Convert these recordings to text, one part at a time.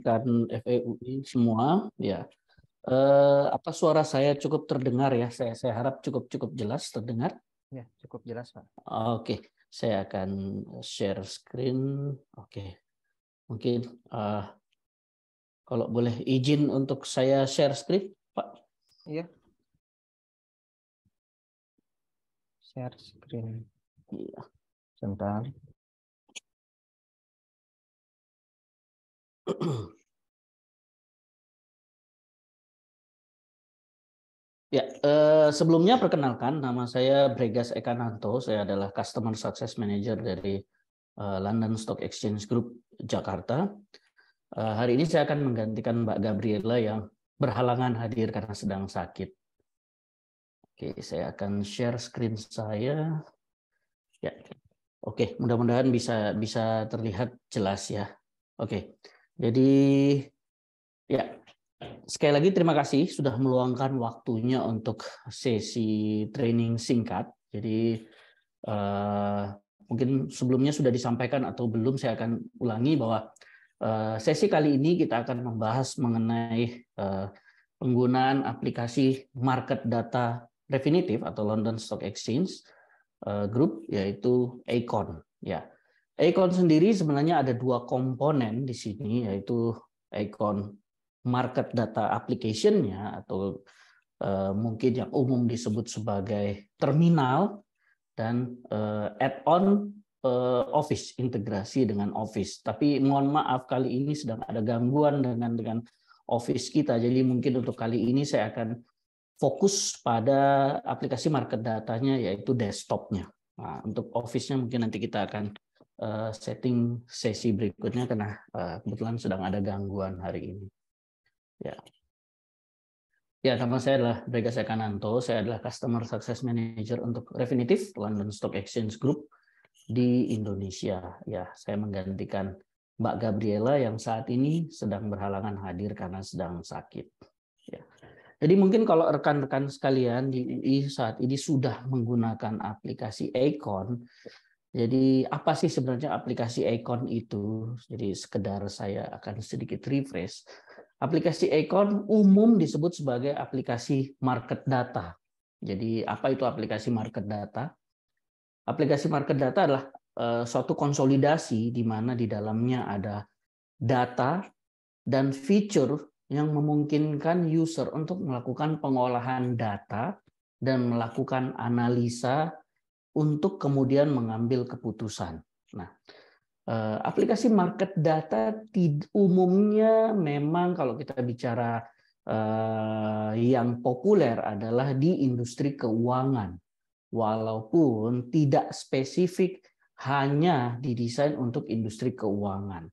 rekan FEUI semua, ya. Apa suara saya cukup terdengar ya? Saya harap cukup jelas terdengar. Ya, cukup jelas, Pak. Oke, saya akan share screen. Oke, mungkin kalau boleh izin untuk saya share screen, Pak. Iya. Share screen. Iya. Sebentar. Ya, sebelumnya perkenalkan, nama saya Bregas Ekananto. Saya adalah Customer Success Manager dari London Stock Exchange Group Jakarta. Hari ini saya akan menggantikan Mbak Gabriela yang berhalangan hadir karena sedang sakit. Oke, saya akan share screen saya. Ya, oke, mudah-mudahan bisa terlihat jelas ya. Oke, jadi ya. Sekali lagi terima kasih sudah meluangkan waktunya untuk sesi training singkat. Jadi mungkin sebelumnya sudah disampaikan atau belum, saya akan ulangi bahwa sesi kali ini kita akan membahas mengenai penggunaan aplikasi market data definitif atau London Stock Exchange Group, yaitu Aecon. Ya, Aecon sendiri sebenarnya ada dua komponen di sini, yaitu Aecon market data application-nya atau mungkin yang umum disebut sebagai terminal, dan add-on Office, integrasi dengan Office. Tapi mohon maaf, kali ini sedang ada gangguan dengan Office kita. Jadi mungkin untuk kali ini saya akan fokus pada aplikasi market datanya, yaitu desktop-nya. Nah, untuk Office-nya mungkin nanti kita akan setting sesi berikutnya karena kebetulan sedang ada gangguan hari ini. Ya, nama saya adalah Bregas Ekananto. Saya adalah Customer Success Manager untuk Refinitiv London Stock Exchange Group di Indonesia. Ya, saya menggantikan Mbak Gabriela yang saat ini sedang berhalangan hadir karena sedang sakit. Ya. Jadi mungkin kalau rekan-rekan sekalian di UI saat ini sudah menggunakan aplikasi Aecon. Jadi apa sih sebenarnya aplikasi Aecon itu? Jadi sekedar saya akan sedikit refresh. Aplikasi Aecon umum disebut sebagai aplikasi market data. Jadi apa itu aplikasi market data? Aplikasi market data adalah suatu konsolidasi di mana di dalamnya ada data dan fitur yang memungkinkan user untuk melakukan pengolahan data dan melakukan analisa untuk kemudian mengambil keputusan. Nah, aplikasi market data umumnya memang kalau kita bicara yang populer adalah di industri keuangan, walaupun tidak spesifik hanya didesain untuk industri keuangan.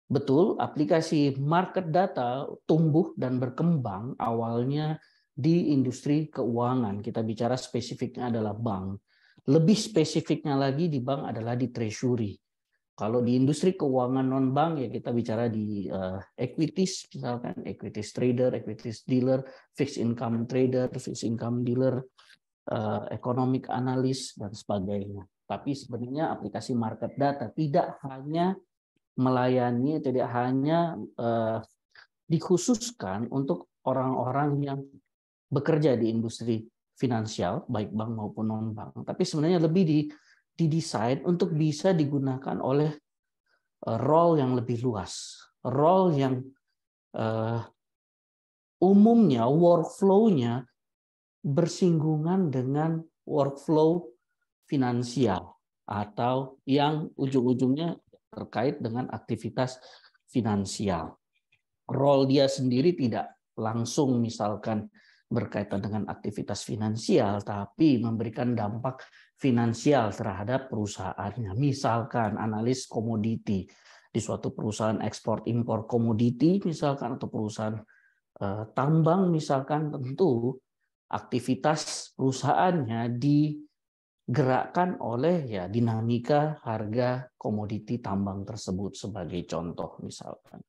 Betul, aplikasi market data tumbuh dan berkembang awalnya di industri keuangan. Kita bicara spesifiknya adalah bank. Lebih spesifiknya lagi di bank adalah di treasury. Kalau di industri keuangan non-bank ya kita bicara di equities, misalkan equities trader, equities dealer, fixed income trader, fixed income dealer, economic analyst, dan sebagainya. Tapi sebenarnya aplikasi market data tidak hanya melayani, tidak hanya dikhususkan untuk orang-orang yang bekerja di industri finansial, baik bank maupun non-bank, tapi sebenarnya lebih didesain untuk bisa digunakan oleh role yang lebih luas, role yang umumnya workflow-nya bersinggungan dengan workflow finansial atau yang ujung-ujungnya terkait dengan aktivitas finansial. Role dia sendiri tidak langsung misalkan berkaitan dengan aktivitas finansial, tapi memberikan dampak finansial terhadap perusahaannya. Misalkan analis komoditi di suatu perusahaan ekspor impor komoditi misalkan, atau perusahaan tambang misalkan, tentu aktivitas perusahaannya digerakkan oleh ya dinamika harga komoditi tambang tersebut sebagai contoh misalkan.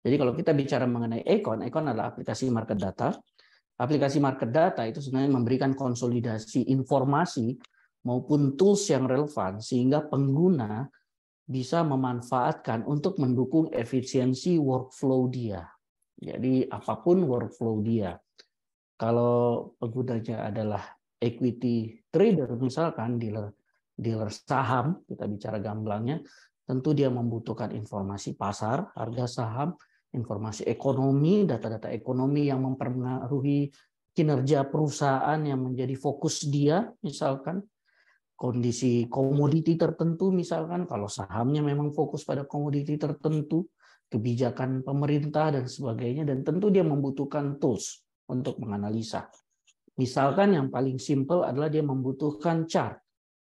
Jadi kalau kita bicara mengenai Aecon adalah aplikasi market data. Aplikasi market data itu sebenarnya memberikan konsolidasi informasi maupun tools yang relevan sehingga pengguna bisa memanfaatkan untuk mendukung efisiensi workflow dia. Jadi apapun workflow dia. Kalau penggunanya adalah equity trader, misalkan dealer saham, kita bicara gamblangnya, tentu dia membutuhkan informasi pasar, harga saham, informasi ekonomi, data-data ekonomi yang mempengaruhi kinerja perusahaan yang menjadi fokus dia, misalkan kondisi komoditi tertentu, misalkan kalau sahamnya memang fokus pada komoditi tertentu, kebijakan pemerintah dan sebagainya, dan tentu dia membutuhkan tools untuk menganalisa. Misalkan yang paling simpel adalah dia membutuhkan chart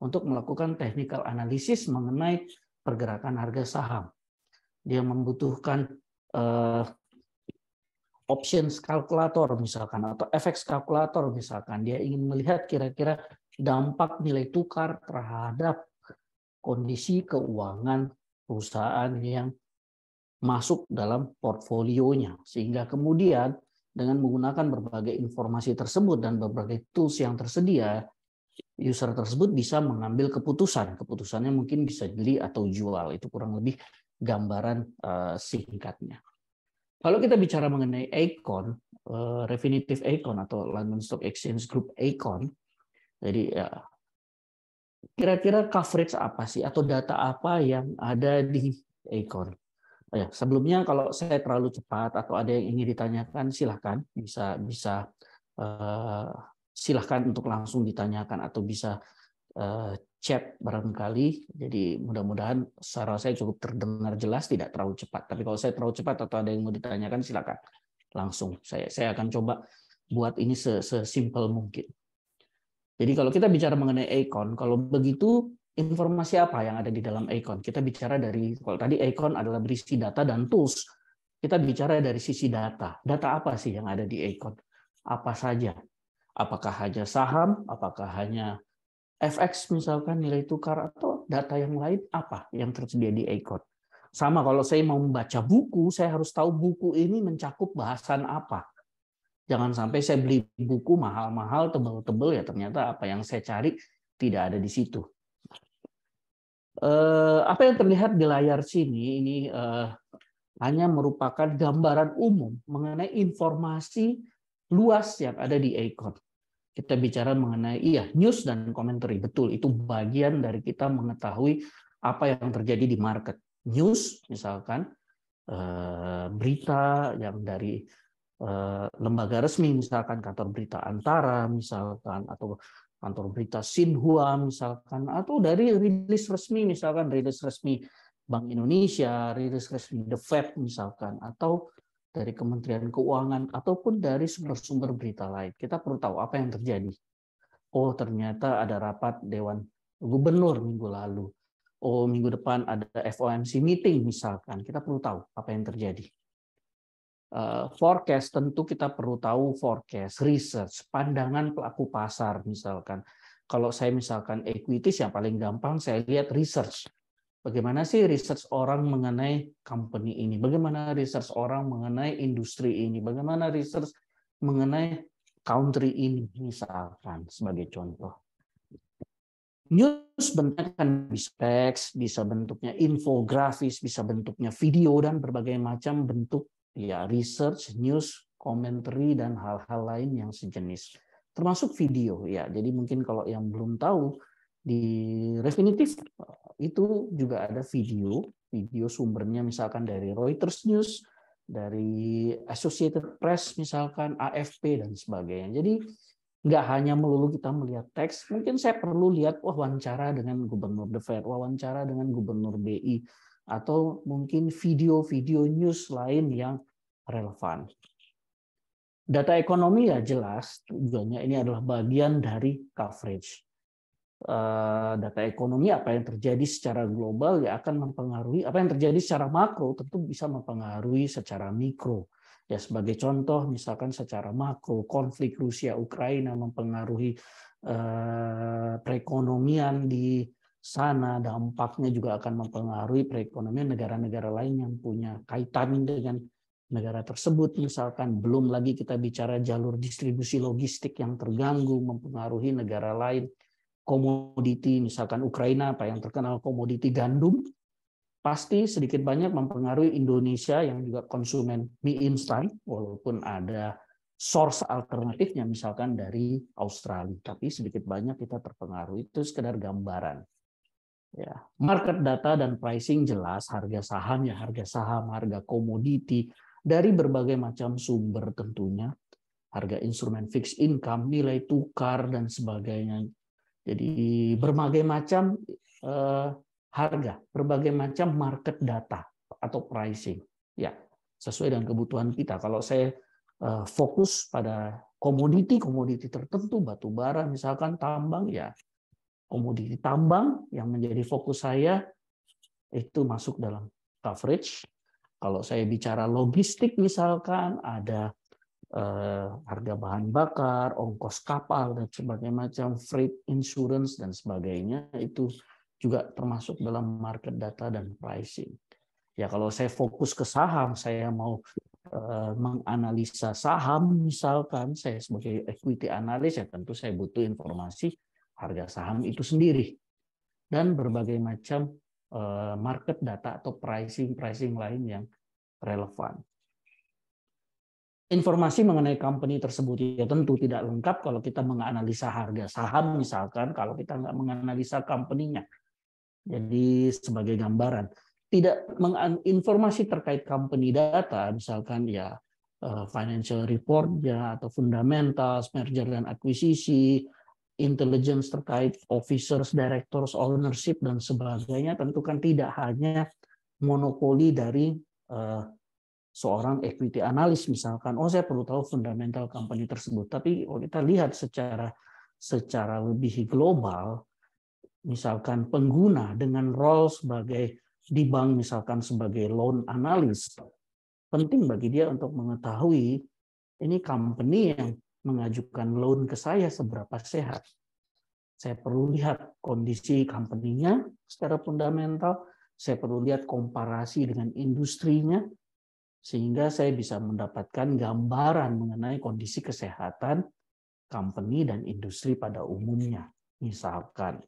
untuk melakukan technical analysis mengenai pergerakan harga saham. Dia membutuhkan options kalkulator misalkan, atau FX kalkulator misalkan. Dia ingin melihat kira-kira dampak nilai tukar terhadap kondisi keuangan perusahaan yang masuk dalam portfolionya. Sehingga kemudian dengan menggunakan berbagai informasi tersebut dan berbagai tools yang tersedia, user tersebut bisa mengambil keputusan. Keputusannya mungkin bisa beli atau jual. Itu kurang lebih gambaran singkatnya. Kalau kita bicara mengenai Aecon, Refinitiv Aecon atau London Stock Exchange Group Aecon, jadi ya, kira-kira coverage apa sih atau data apa yang ada di Aecon? Oh ya, sebelumnya kalau saya terlalu cepat atau ada yang ingin ditanyakan, silahkan silahkan untuk langsung ditanyakan atau bisa chat barangkali. Jadi mudah-mudahan suara saya cukup terdengar jelas, tidak terlalu cepat. Tapi kalau saya terlalu cepat atau ada yang mau ditanyakan, silakan langsung. Saya akan coba buat ini sesimpel mungkin. Jadi kalau kita bicara mengenai Aecon, kalau begitu informasi apa yang ada di dalam Aecon? Kita bicara dari, kalau tadi Aecon adalah berisi data dan tools, kita bicara dari sisi data. Data apa sih yang ada di Aecon? Apa saja? Apakah hanya saham? Apakah hanya FX misalkan nilai tukar, atau data yang lain apa yang tersedia di Aecon? Sama kalau saya mau membaca buku, saya harus tahu buku ini mencakup bahasan apa. Jangan sampai saya beli buku mahal-mahal, tebel-tebel, ya ternyata apa yang saya cari tidak ada di situ. Apa yang terlihat di layar sini ini hanya merupakan gambaran umum mengenai informasi luas yang ada di Aecon. Kita bicara mengenai news dan commentary, betul, itu bagian dari kita mengetahui apa yang terjadi di market. News misalkan berita yang dari lembaga resmi, misalkan kantor berita Antara misalkan, atau kantor berita Xinhua misalkan, atau dari rilis resmi misalkan rilis resmi Bank Indonesia, rilis resmi The Fed misalkan, atau dari Kementerian Keuangan, ataupun dari sumber-sumber berita lain. Kita perlu tahu apa yang terjadi. Oh, ternyata ada rapat Dewan Gubernur minggu lalu. Oh, minggu depan ada FOMC meeting misalkan. Kita perlu tahu apa yang terjadi. Forecast, tentu kita perlu tahu forecast, research, pandangan pelaku pasar misalkan. Kalau saya misalkan equities, yang paling gampang saya lihat research. Bagaimana sih research orang mengenai company ini? Bagaimana research orang mengenai industri ini? Bagaimana research mengenai country ini misalkan sebagai contoh. News bentuknya kan bisa teks, bisa bentuknya infografis, bisa bentuknya video, dan berbagai macam bentuk research, news, commentary, dan hal-hal lain yang sejenis. Termasuk video ya. Jadi mungkin kalau yang belum tahu, di Refinitiv itu juga ada video sumbernya misalkan dari Reuters News, dari Associated Press misalkan, AFP dan sebagainya. Jadi nggak hanya melulu kita melihat teks, mungkin saya perlu lihat wawancara dengan Gubernur The Fed, wawancara dengan Gubernur BI, atau mungkin video-video news lain yang relevan. Data ekonomi ya jelas tujuannya ini adalah bagian dari coverage. Data ekonomi, apa yang terjadi secara global ya akan mempengaruhi, apa yang terjadi secara makro tentu bisa mempengaruhi secara mikro. Ya, sebagai contoh, misalkan secara makro, konflik Rusia-Ukraina mempengaruhi perekonomian di sana, dampaknya juga akan mempengaruhi perekonomian negara-negara lain yang punya kaitan dengan negara tersebut. Misalkan belum lagi kita bicara jalur distribusi logistik yang terganggu, mempengaruhi negara lain. Komoditi, misalkan Ukraina, apa yang terkenal komoditi gandum, pasti sedikit banyak mempengaruhi Indonesia yang juga konsumen mie instan, walaupun ada source alternatifnya misalkan dari Australia, tapi sedikit banyak kita terpengaruh. Itu sekedar gambaran. Ya, market data dan pricing jelas, harga saham ya harga saham, harga komoditi dari berbagai macam sumber tentunya, harga instrumen fixed income, nilai tukar dan sebagainya. Jadi berbagai macam harga, berbagai macam market data atau pricing. Ya, sesuai dengan kebutuhan kita. Kalau saya fokus pada komoditi tertentu, batu bara misalkan, tambang, ya komoditi tambang yang menjadi fokus saya itu masuk dalam coverage. Kalau saya bicara logistik misalkan, ada harga bahan bakar, ongkos kapal, dan sebagainya macam, freight insurance, dan sebagainya, itu juga termasuk dalam market data dan pricing. Ya, kalau saya fokus ke saham, saya mau menganalisa saham, misalkan saya sebagai equity analyst, ya tentu saya butuh informasi harga saham itu sendiri. Dan berbagai macam market data atau pricing lain yang relevan. Informasi mengenai company tersebut ya tentu tidak lengkap kalau kita menganalisa harga saham misalkan, kalau kita nggak menganalisa company-nya. Jadi sebagai gambaran, informasi terkait company data misalkan ya financial report-nya atau fundamentals, merger dan akuisisi, intelligence terkait officers, directors, ownership dan sebagainya, tentu kan tidak hanya monopoli dari seorang equity analis misalkan, saya perlu tahu fundamental company tersebut. Tapi kalau kita lihat secara lebih global, misalkan pengguna dengan role sebagai di bank misalkan sebagai loan analis, penting bagi dia untuk mengetahui ini company yang mengajukan loan ke saya seberapa sehat. Saya perlu lihat kondisi company-nya secara fundamental, saya perlu lihat komparasi dengan industrinya, sehingga saya bisa mendapatkan gambaran mengenai kondisi kesehatan company dan industri pada umumnya, misalkan.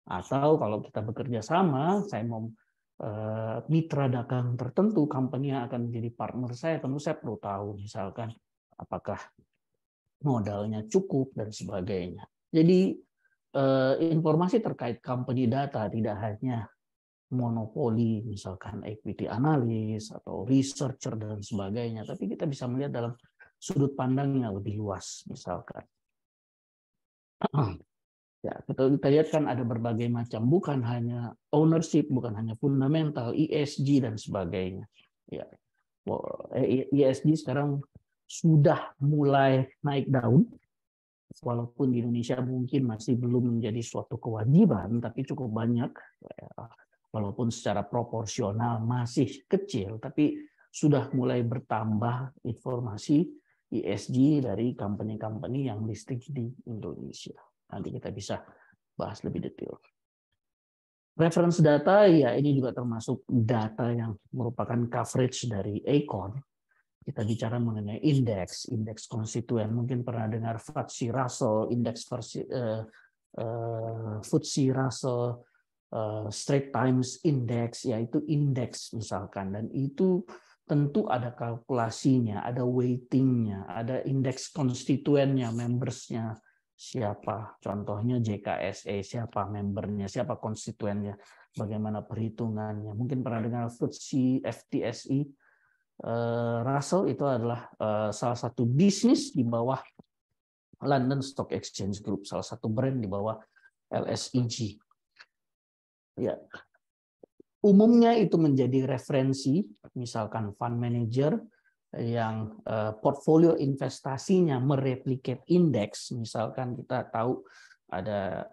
Atau kalau kita bekerja sama, saya mau mitra dagang tertentu, company yang akan menjadi partner saya, tentu saya perlu tahu, misalkan apakah modalnya cukup dan sebagainya. Jadi informasi terkait company data tidak hanya monopoli misalkan equity analis atau researcher dan sebagainya, tapi kita bisa melihat dalam sudut pandang yang lebih luas misalkan. Ya, kita lihat kan ada berbagai macam, bukan hanya ownership, bukan hanya fundamental, ESG dan sebagainya. Ya, ESG sekarang sudah mulai naik daun, walaupun di Indonesia mungkin masih belum menjadi suatu kewajiban, tapi cukup banyak. Walaupun secara proporsional masih kecil, tapi sudah mulai bertambah informasi ESG dari company-company yang listing di Indonesia. Nanti kita bisa bahas lebih detail. Reference data, ya ini juga termasuk data yang merupakan coverage dari Aecon. Kita bicara mengenai indeks konstituen. Mungkin pernah dengar FTSE Russell, indeks FTSE Russell, Straits Times Index, yaitu indeks misalkan, dan itu tentu ada kalkulasinya, ada weightingnya, ada indeks konstituennya, membersnya siapa, contohnya JKSE, siapa membernya, siapa konstituennya, bagaimana perhitungannya. Mungkin pernah dengar FTSE Russell, itu adalah salah satu bisnis di bawah London Stock Exchange Group, salah satu brand di bawah LSEG. Ya, umumnya itu menjadi referensi, misalkan fund manager yang portfolio investasinya mereplikat indeks, misalkan kita tahu ada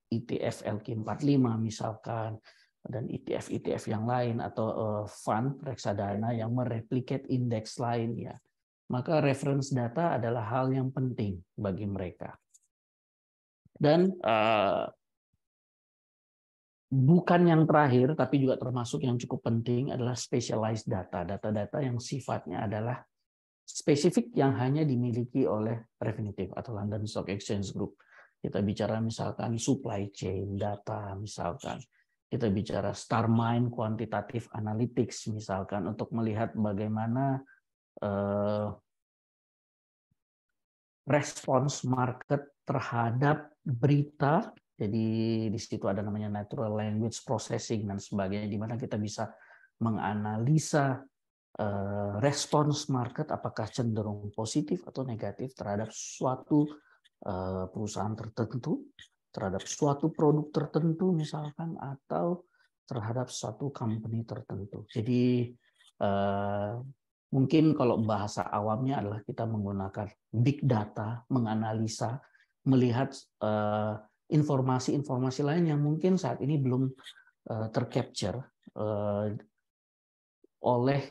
ETF LQ45 misalkan, dan ETF yang lain, atau fund reksadana yang mereplikat indeks lain, ya. Maka reference data adalah hal yang penting bagi mereka. Dan bukan yang terakhir, tapi juga termasuk yang cukup penting adalah specialized data. Data-data yang sifatnya adalah spesifik yang hanya dimiliki oleh Refinitiv atau London Stock Exchange Group. Kita bicara misalkan supply chain data misalkan. kita bicara StarMine Quantitative Analytics misalkan untuk melihat bagaimana respons market terhadap berita. Jadi di situ ada namanya natural language processing dan sebagainya, di mana kita bisa menganalisa respons market apakah cenderung positif atau negatif terhadap suatu perusahaan tertentu, terhadap suatu produk tertentu misalkan, atau terhadap suatu company tertentu. Jadi mungkin kalau bahasa awamnya adalah kita menggunakan big data, menganalisa, melihat informasi-informasi lain yang mungkin saat ini belum tercapture oleh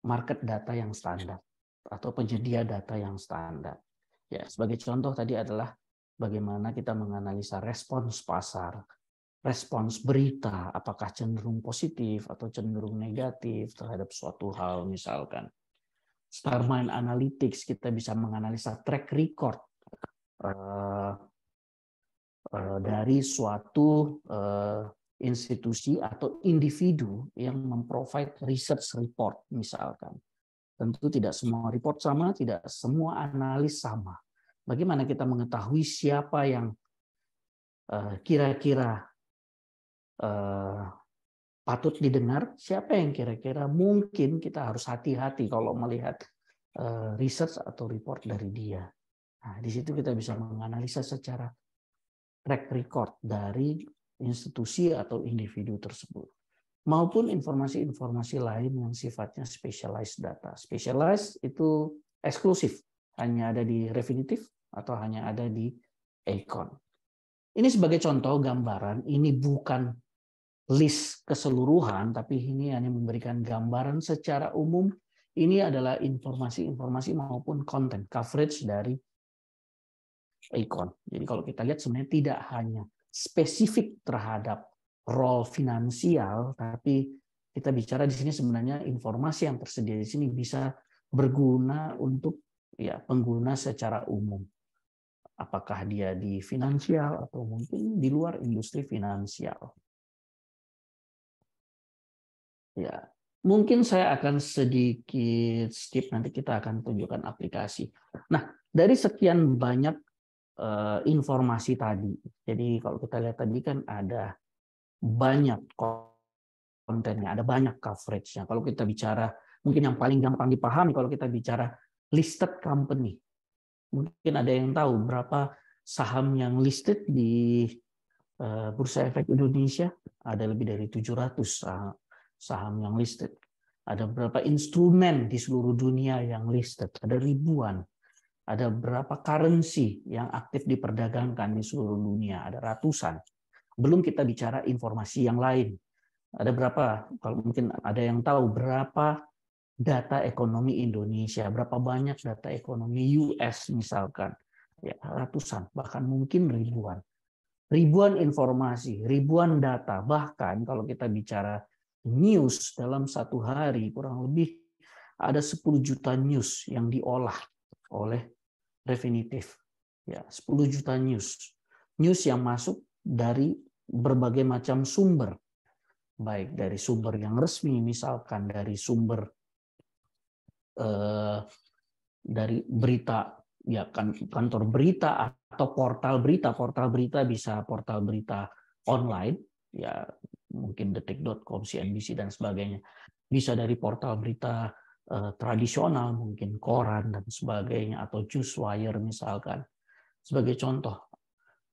market data yang standar atau penyedia data yang standar. Ya, sebagai contoh tadi adalah bagaimana kita menganalisa respons pasar, respons berita, apakah cenderung positif atau cenderung negatif terhadap suatu hal misalkan. StarMine Analytics, kita bisa menganalisa track record dari suatu institusi atau individu yang memprovide research report misalkan. Tentu tidak semua report sama, tidak semua analis sama. Bagaimana kita mengetahui siapa yang kira-kira patut didengar, siapa yang kira-kira mungkin kita harus hati-hati kalau melihat research atau report dari dia. Nah, di situ kita bisa menganalisa secara track record dari institusi atau individu tersebut. Maupun informasi-informasi lain yang sifatnya specialized data. Specialized itu eksklusif, hanya ada di Refinitiv atau hanya ada di Aecon. Ini sebagai contoh gambaran, ini bukan list keseluruhan, tapi ini hanya memberikan gambaran secara umum. Ini adalah informasi-informasi maupun konten coverage dari Aecon. Jadi kalau kita lihat sebenarnya tidak hanya spesifik terhadap role finansial, tapi kita bicara di sini sebenarnya informasi yang tersedia di sini bisa berguna untuk pengguna secara umum. Apakah dia di finansial atau mungkin di luar industri finansial. Ya, mungkin saya akan sedikit skip, nanti kita akan tunjukkan aplikasi. Nah, dari sekian banyak informasi tadi, jadi kalau kita lihat tadi kan ada banyak kontennya, ada banyak coverage-nya. Kalau kita bicara, mungkin yang paling gampang dipahami kalau kita bicara listed company. Mungkin ada yang tahu berapa saham yang listed di Bursa Efek Indonesia, ada lebih dari 700 saham yang listed. Ada berapa instrumen di seluruh dunia yang listed, ada ribuan. Ada berapa currency yang aktif diperdagangkan di seluruh dunia, ada ratusan. Belum kita bicara informasi yang lain. Ada berapa, kalau mungkin ada yang tahu berapa data ekonomi Indonesia, berapa banyak data ekonomi US misalkan. Ya, ratusan, bahkan mungkin ribuan. Ribuan informasi, ribuan data. Bahkan kalau kita bicara news dalam satu hari, kurang lebih ada 10 juta news yang diolah oleh Refinitiv. Ya, 10 juta news. News yang masuk dari berbagai macam sumber. Baik dari sumber yang resmi, misalkan dari sumber dari berita, ya kantor berita atau portal berita. Portal berita bisa portal berita online, ya mungkin detik.com, CNBC dan sebagainya. Bisa dari portal berita tradisional, mungkin koran dan sebagainya, atau Newswire misalkan. Sebagai contoh.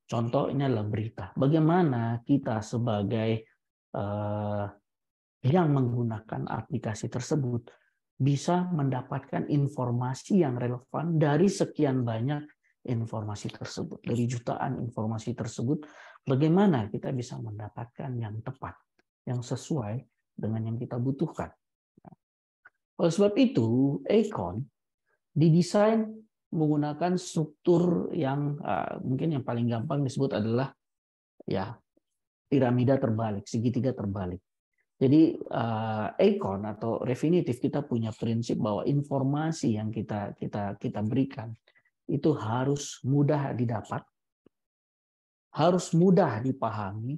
Contoh ini adalah berita. Bagaimana kita sebagai yang menggunakan aplikasi tersebut bisa mendapatkan informasi yang relevan dari sekian banyak informasi tersebut. Dari jutaan informasi tersebut, bagaimana kita bisa mendapatkan yang tepat, yang sesuai dengan yang kita butuhkan. Oleh sebab itu, Aecon didesain menggunakan struktur yang mungkin yang paling gampang disebut adalah piramida terbalik, segitiga terbalik. Jadi Aecon atau Refinitiv kita punya prinsip bahwa informasi yang kita berikan itu harus mudah didapat, harus mudah dipahami,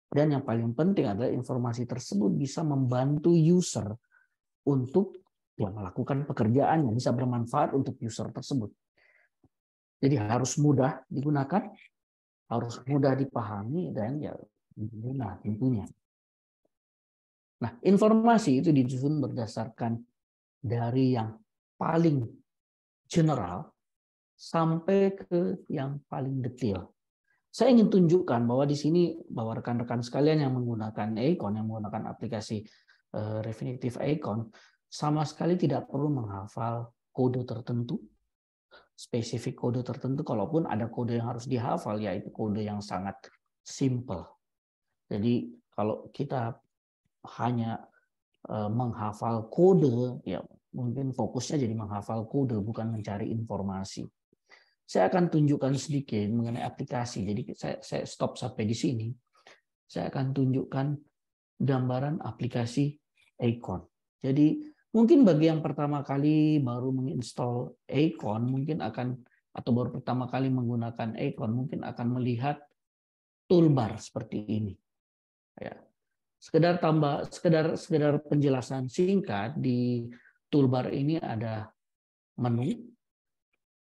Dan yang paling penting adalah informasi tersebut bisa membantu user untuk melakukan pekerjaan yang bisa bermanfaat untuk user tersebut. Jadi harus mudah digunakan, harus mudah dipahami, dan ya mudah tentunya. Nah, informasi itu disusun berdasarkan dari yang paling general sampai ke yang paling detail. Saya ingin tunjukkan bahwa di sini bahwa rekan-rekan sekalian yang menggunakan Aecon, yang menggunakan aplikasi Refinitiv Aecon, sama sekali tidak perlu menghafal kode tertentu, spesifik kode tertentu. Kalaupun ada kode yang harus dihafal, yaitu kode yang sangat simple. Jadi kalau kita hanya menghafal kode, ya mungkin fokusnya jadi menghafal kode, bukan mencari informasi. Saya akan tunjukkan sedikit mengenai aplikasi. Jadi saya stop sampai di sini. Saya akan tunjukkan gambaran aplikasi Aecon. Jadi mungkin bagi yang pertama kali baru menginstall Aecon, mungkin akan, atau baru pertama kali menggunakan Aecon, mungkin akan melihat toolbar seperti ini. Ya. Sekedar penjelasan singkat, di toolbar ini ada menu,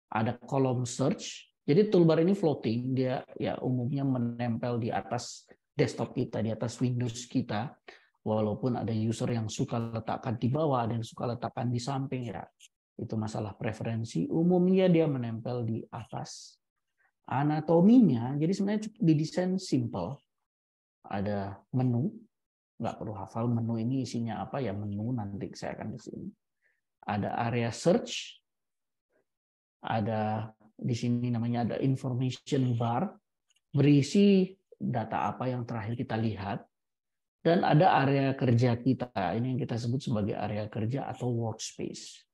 ada kolom search. Jadi toolbar ini floating, dia ya umumnya menempel di atas desktop kita, di atas Windows kita. Walaupun ada user yang suka letakkan di bawah, ada yang suka letakkan di samping, ya itu masalah preferensi. Umumnya dia menempel di atas. Anatominya, jadi sebenarnya didesain simple. Ada menu, nggak perlu hafal menu ini isinya apa, ya menu nanti saya akan di sini. Ada area search, ada di sini namanya ada information bar, berisi data apa yang terakhir kita lihat, dan ada area kerja kita, ini yang kita sebut sebagai area kerja atau workspace.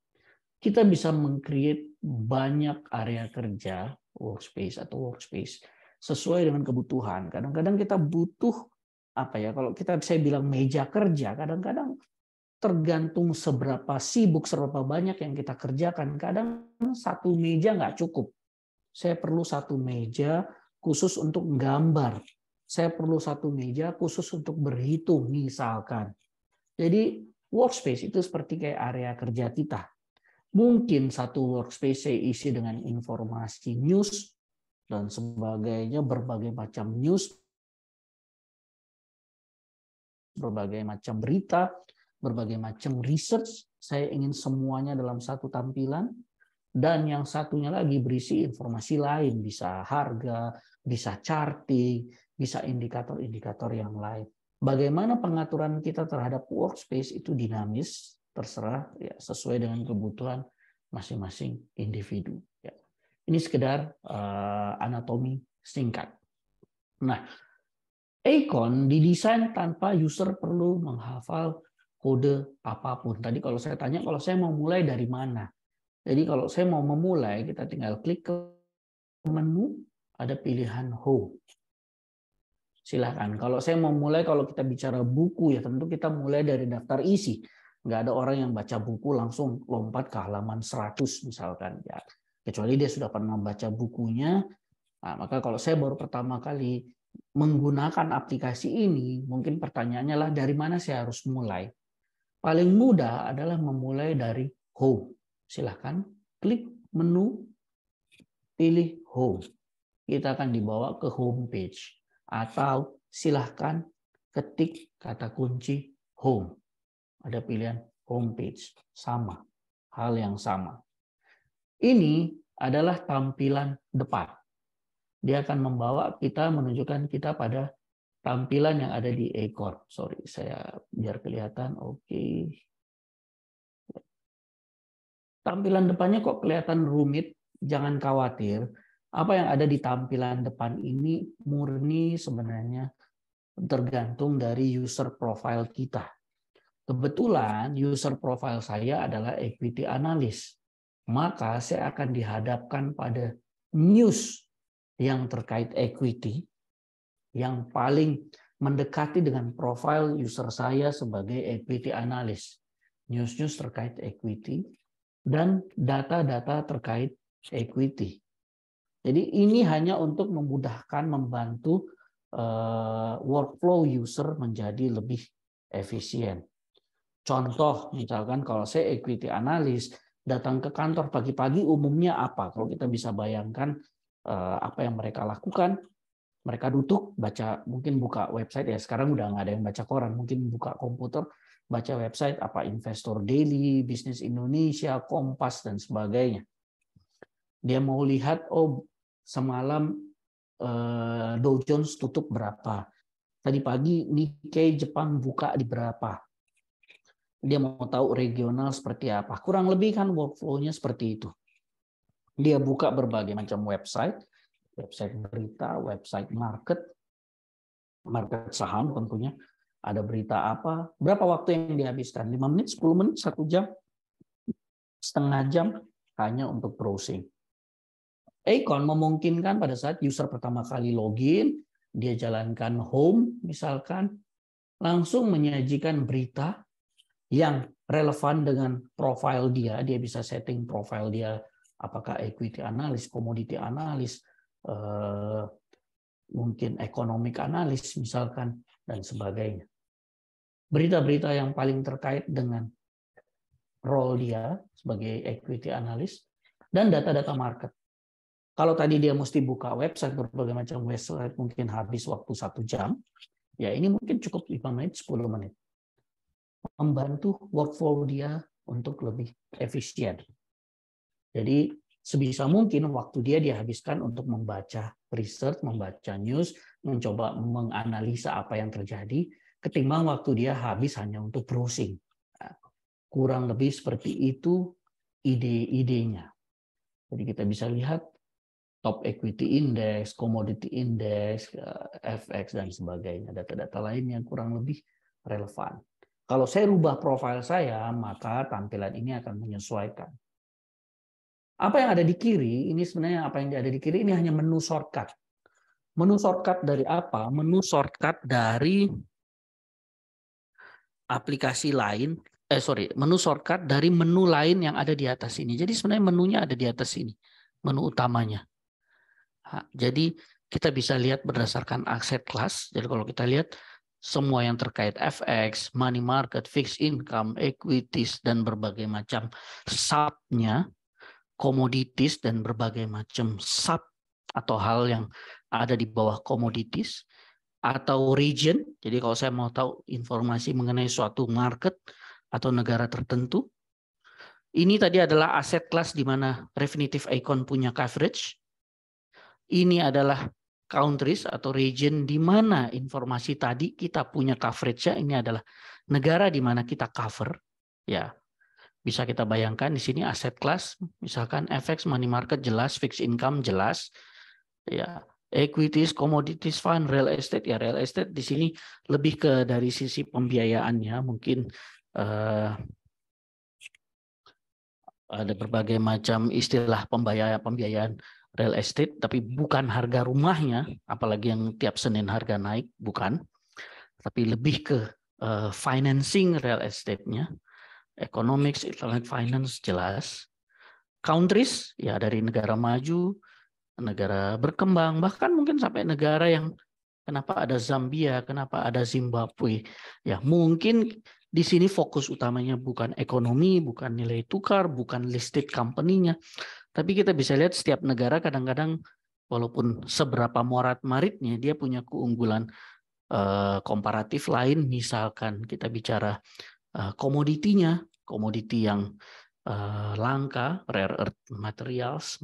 Kita bisa meng-create banyak area kerja, workspace atau workspace, sesuai dengan kebutuhan. Kadang-kadang kita butuh apa ya, kalau kita saya bilang meja kerja, kadang-kadang tergantung seberapa sibuk, seberapa banyak yang kita kerjakan. Kadang satu meja nggak cukup. Saya perlu satu meja khusus untuk gambar. Saya perlu satu meja khusus untuk berhitung, misalkan. Jadi workspace itu seperti kayak area kerja kita. Mungkin satu workspace saya isi dengan informasi news dan sebagainya, berbagai macam news, berbagai macam berita, berbagai macam research. Saya ingin semuanya dalam satu tampilan. Dan yang satunya lagi berisi informasi lain, bisa harga, bisa charting, bisa indikator-indikator yang lain. Bagaimana pengaturan kita terhadap workspace itu dinamis, terserah ya, sesuai dengan kebutuhan masing-masing individu. Ya. Ini sekedar anatomi singkat. Nah, Aecon didesain tanpa user perlu menghafal kode apapun. Tadi kalau saya tanya, kalau saya mau mulai dari mana? Jadi kalau saya mau memulai, kita tinggal klik ke menu, ada pilihan home. Silahkan. Kalau saya mau mulai, kalau kita bicara buku, ya tentu kita mulai dari daftar isi. Nggak ada orang yang baca buku langsung lompat ke halaman 100 misalkan. Ya, kecuali dia sudah pernah membaca bukunya. Nah, maka kalau saya baru pertama kali menggunakan aplikasi ini, mungkin pertanyaannya lah dari mana saya harus mulai. Paling mudah adalah memulai dari home. Silahkan klik menu, pilih home. Kita akan dibawa ke home page. Atau silahkan ketik kata kunci home. Ada pilihan home page. Sama. Hal yang sama. Ini adalah tampilan depan. Dia akan membawa kita, menunjukkan kita pada tampilan yang ada di Aecon. Sorry, saya biar kelihatan. Oke. Tampilan depannya kok kelihatan rumit, jangan khawatir. Apa yang ada di tampilan depan ini murni sebenarnya tergantung dari user profile kita. Kebetulan user profile saya adalah equity analyst. Maka saya akan dihadapkan pada news yang terkait equity yang paling mendekati dengan profile user saya sebagai equity analyst. News-news terkait equity dan data-data terkait equity. Jadi ini hanya untuk memudahkan, membantu workflow user menjadi lebih efisien. Contoh, misalkan kalau saya equity analyst, datang ke kantor pagi-pagi umumnya apa? Kalau kita bisa bayangkan apa yang mereka lakukan, mereka duduk, baca, mungkin buka website, ya sekarang udah nggak ada yang baca koran, mungkin buka komputer, baca website, apa Investor Daily, Bisnis Indonesia, Kompas, dan sebagainya. Dia mau lihat, oh semalam Dow Jones tutup berapa, tadi pagi Nikkei Jepang buka di berapa. Dia mau tahu regional seperti apa. Kurang lebih kan workflow-nya seperti itu. Dia buka berbagai macam website berita, website market saham tentunya. Ada berita apa, berapa waktu yang dihabiskan? 5 menit, 10 menit, 1 jam, setengah jam hanya untuk browsing. Acorn memungkinkan pada saat user pertama kali login, dia jalankan home misalkan, langsung menyajikan berita yang relevan dengan profil dia. Dia bisa setting profil dia, apakah equity analis, commodity analis, mungkin economic analis misalkan, dan sebagainya. Berita-berita yang paling terkait dengan role dia sebagai equity analis, dan data-data market. Kalau tadi dia mesti buka website, berbagai macam website, mungkin habis waktu 1 jam, ya ini mungkin cukup 5 menit, 10 menit. Membantu workflow dia untuk lebih efisien. Jadi sebisa mungkin waktu dia dihabiskan untuk membaca research, membaca news, mencoba menganalisa apa yang terjadi, ketimbang waktu dia habis hanya untuk browsing. Kurang lebih seperti itu ide-idenya. Jadi kita bisa lihat top equity index, commodity index, FX, dan sebagainya. Data-data lain yang kurang lebih relevan. Kalau saya rubah profil saya, maka tampilan ini akan menyesuaikan. Apa yang ada di kiri, ini sebenarnya apa yang ada di kiri ini hanya menu shortcut. Menu shortcut dari apa? Menu shortcut dari aplikasi lain, menu shortcut dari menu lain yang ada di atas ini. Jadi sebenarnya menunya ada di atas ini, menu utamanya. Jadi kita bisa lihat berdasarkan aset kelas. Jadi kalau kita lihat semua yang terkait FX, money market, fixed income, equities, dan berbagai macam sub-nya, commodities, dan berbagai macam sub atau hal yang ada di bawah commodities, atau region. Jadi kalau saya mau tahu informasi mengenai suatu market atau negara tertentu, ini tadi adalah aset kelas di mana Refinitiv Icon punya coverage. Ini adalah countries atau region di mana informasi tadi kita punya coverage-nya. Ini adalah negara di mana kita cover. Ya, bisa kita bayangkan di sini aset class, misalkan FX, money market jelas, fixed income jelas. Ya, equities, commodities fund, real estate. Ya, real estate di sini lebih ke dari sisi pembiayaannya. Mungkin ada berbagai macam istilah pembiayaan real estate, tapi bukan harga rumahnya, apalagi yang tiap Senin harga naik, bukan. Tapi lebih ke financing real estate-nya, economics, economic finance jelas. Countries, ya dari negara maju, negara berkembang, bahkan mungkin sampai negara yang kenapa ada Zambia, kenapa ada Zimbabwe. Ya mungkin di sini fokus utamanya bukan ekonomi, bukan nilai tukar, bukan listed company-nya. Tapi kita bisa lihat setiap negara kadang-kadang walaupun seberapa morat-maritnya dia punya keunggulan komparatif lain. Misalkan kita bicara komoditinya, komoditi yang langka, rare earth materials,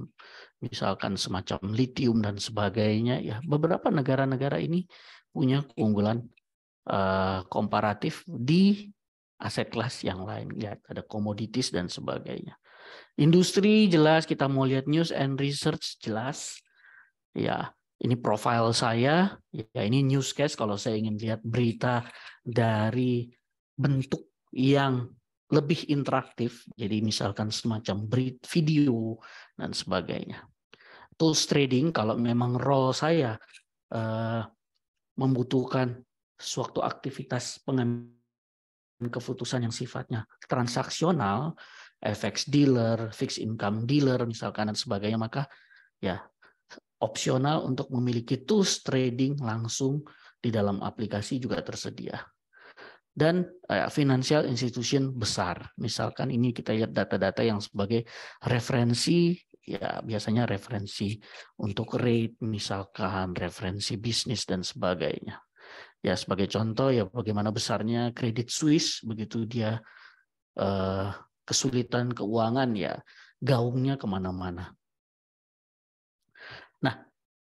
misalkan semacam lithium dan sebagainya. Ya, beberapa negara-negara ini punya keunggulan komparatif di aset kelas yang lain. Lihat ada komoditis dan sebagainya. Industri jelas, kita mau lihat news and research jelas. Ya, ini profil saya. Ya, ini newscast kalau saya ingin lihat berita dari bentuk yang lebih interaktif. Jadi misalkan semacam video dan sebagainya. Tools trading kalau memang role saya membutuhkan suatu aktivitas pengambilan keputusan yang sifatnya transaksional, FX dealer, fixed income dealer misalkan dan sebagainya, maka ya opsional untuk memiliki tools trading langsung di dalam aplikasi juga tersedia. Dan financial institution besar. Misalkan ini kita lihat data-data yang sebagai referensi, ya biasanya referensi untuk rate, misalkan referensi bisnis dan sebagainya. Ya sebagai contoh ya bagaimana besarnya Credit Suisse begitu dia kesulitan keuangan ya gaungnya kemana-mana. Nah,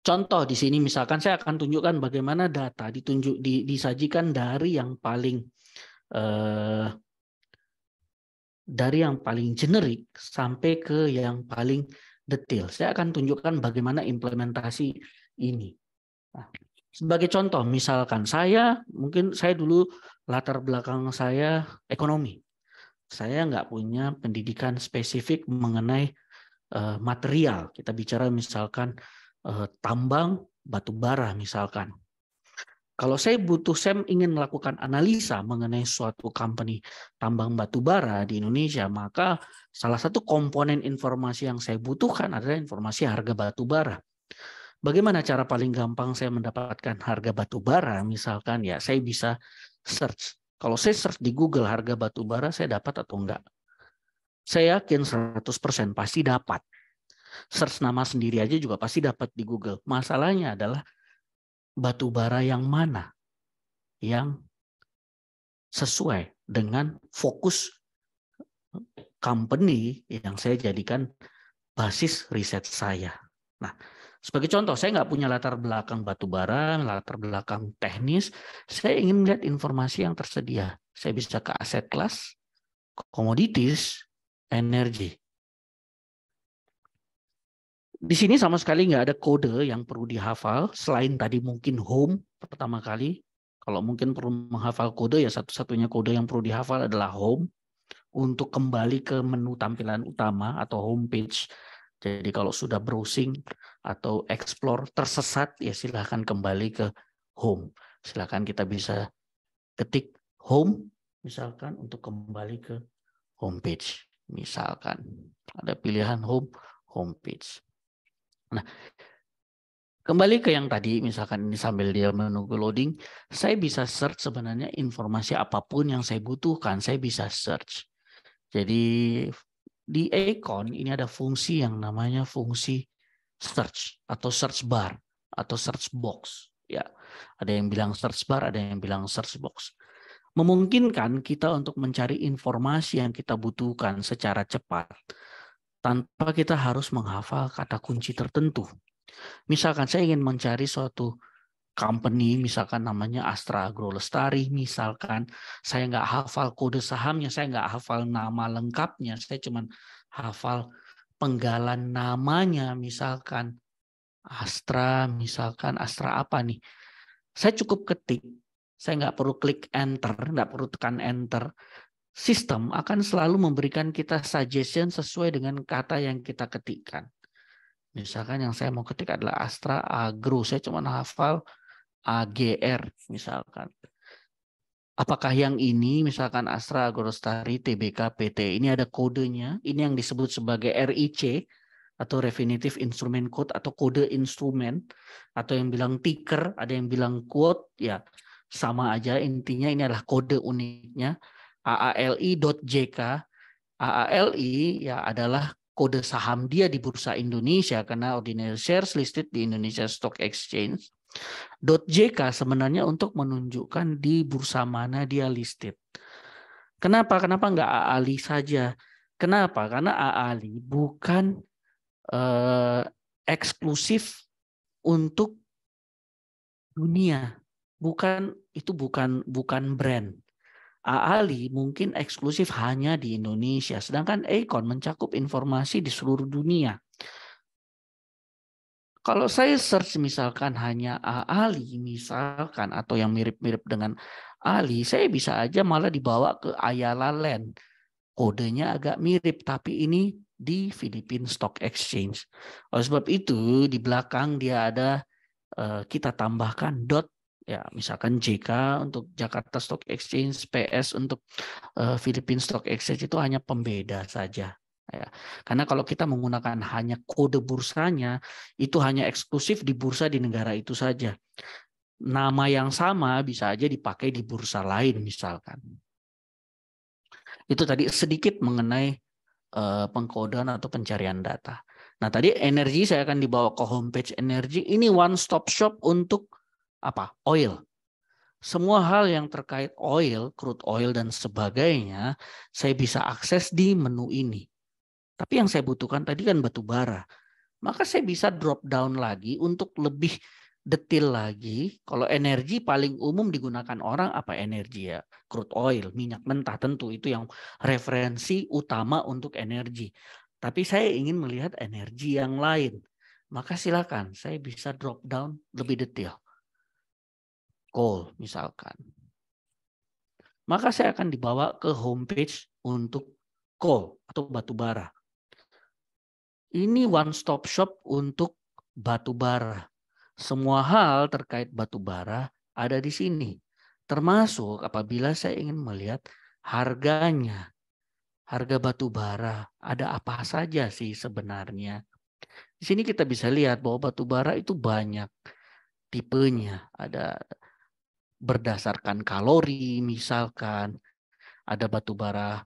contoh di sini misalkan saya akan tunjukkan bagaimana data disajikan dari yang paling generik sampai ke yang paling detail. Saya akan tunjukkan bagaimana implementasi ini. Nah, sebagai contoh, misalkan mungkin saya dulu latar belakang saya ekonomi. Saya nggak punya pendidikan spesifik mengenai material. Kita bicara misalkan tambang batu bara misalkan. Kalau saya ingin melakukan analisa mengenai suatu company tambang batu bara di Indonesia, maka salah satu komponen informasi yang saya butuhkan adalah informasi harga batu bara. Bagaimana cara paling gampang saya mendapatkan harga batu bara? Misalkan ya saya bisa search. Kalau saya search di Google harga batu bara, saya dapat atau enggak? Saya yakin 100% pasti dapat. Search nama sendiri aja juga pasti dapat di Google. Masalahnya adalah batu bara yang mana yang sesuai dengan fokus company yang saya jadikan basis riset saya. Nah, sebagai contoh, saya nggak punya latar belakang batu bara, latar belakang teknis. Saya ingin melihat informasi yang tersedia. Saya bisa ke aset kelas, commodities, energi. Di sini sama sekali nggak ada kode yang perlu dihafal, selain tadi mungkin home pertama kali. Kalau mungkin perlu menghafal kode, ya satu-satunya kode yang perlu dihafal adalah home untuk kembali ke menu tampilan utama atau homepage. Jadi kalau sudah browsing atau explore tersesat, ya silahkan kembali ke home. Silahkan kita bisa ketik home, misalkan untuk kembali ke homepage. Misalkan ada pilihan home, homepage. Nah, kembali ke yang tadi, misalkan ini sambil dia menunggu loading, saya bisa search sebenarnya informasi apapun yang saya butuhkan, saya bisa search. Jadi di Aecon ini ada fungsi yang namanya fungsi search atau search bar atau search box. Ya, ada yang bilang search bar, ada yang bilang search box. Memungkinkan kita untuk mencari informasi yang kita butuhkan secara cepat tanpa kita harus menghafal kata kunci tertentu. Misalkan saya ingin mencari suatu company, misalkan namanya Astra Agrolestari, misalkan saya nggak hafal kode sahamnya, saya nggak hafal nama lengkapnya, saya cuma hafal penggalan namanya, misalkan Astra, misalkan Astra apa nih. Saya cukup ketik, saya nggak perlu klik enter, nggak perlu tekan enter. Sistem akan selalu memberikan kita suggestion sesuai dengan kata yang kita ketikkan. Misalkan yang saya mau ketik adalah Astra Agro, saya cuma hafal AGR misalkan. Apakah yang ini misalkan Astra Agrolestari Tbk PT ini ada kodenya, ini yang disebut sebagai RIC atau Refinitiv Instrument Code atau kode instrumen, atau yang bilang ticker, ada yang bilang quote, ya sama aja intinya ini adalah kode uniknya AALI.JK. AALI ya adalah kode saham dia di Bursa Indonesia karena ordinary shares listed di Indonesia Stock Exchange. .jk sebenarnya untuk menunjukkan di bursa mana dia listed. Kenapa? Kenapa nggak AALI saja? Kenapa? Karena AALI bukan eksklusif untuk dunia. Bukan brand. AALI mungkin eksklusif hanya di Indonesia, sedangkan Aecon mencakup informasi di seluruh dunia. Kalau saya search misalkan hanya AALI misalkan atau yang mirip-mirip dengan ALI, saya bisa aja malah dibawa ke Ayala Land. Kodenya agak mirip, tapi ini di Philippine Stock Exchange. Oleh sebab itu di belakang dia ada kita tambahkan dot. Ya, misalkan JK untuk Jakarta Stock Exchange, PS untuk Philippine Stock Exchange itu hanya pembeda saja. Ya, karena kalau kita menggunakan hanya kode bursanya, itu hanya eksklusif di bursa di negara itu saja. Nama yang sama bisa aja dipakai di bursa lain misalkan. Itu tadi sedikit mengenai pengkodean atau pencarian data. Nah, tadi energi saya akan dibawa ke homepage energi. Ini one stop shop untuk apa? Oil. Semua hal yang terkait oil, crude oil dan sebagainya, saya bisa akses di menu ini. Tapi yang saya butuhkan tadi kan batu bara. Maka saya bisa drop down lagi untuk lebih detail lagi. Kalau energi paling umum digunakan orang apa energi ya? Crude oil, minyak mentah tentu itu yang referensi utama untuk energi. Tapi saya ingin melihat energi yang lain. Maka silakan saya bisa drop down lebih detail. Coal misalkan. Maka saya akan dibawa ke homepage untuk coal atau batu bara. Ini one stop shop untuk batu bara. Semua hal terkait batu bara ada di sini. Termasuk apabila saya ingin melihat harganya. Harga batu bara ada apa saja sih sebenarnya. Di sini kita bisa lihat bahwa batu bara itu banyak tipenya. Ada berdasarkan kalori misalkan. Ada batu bara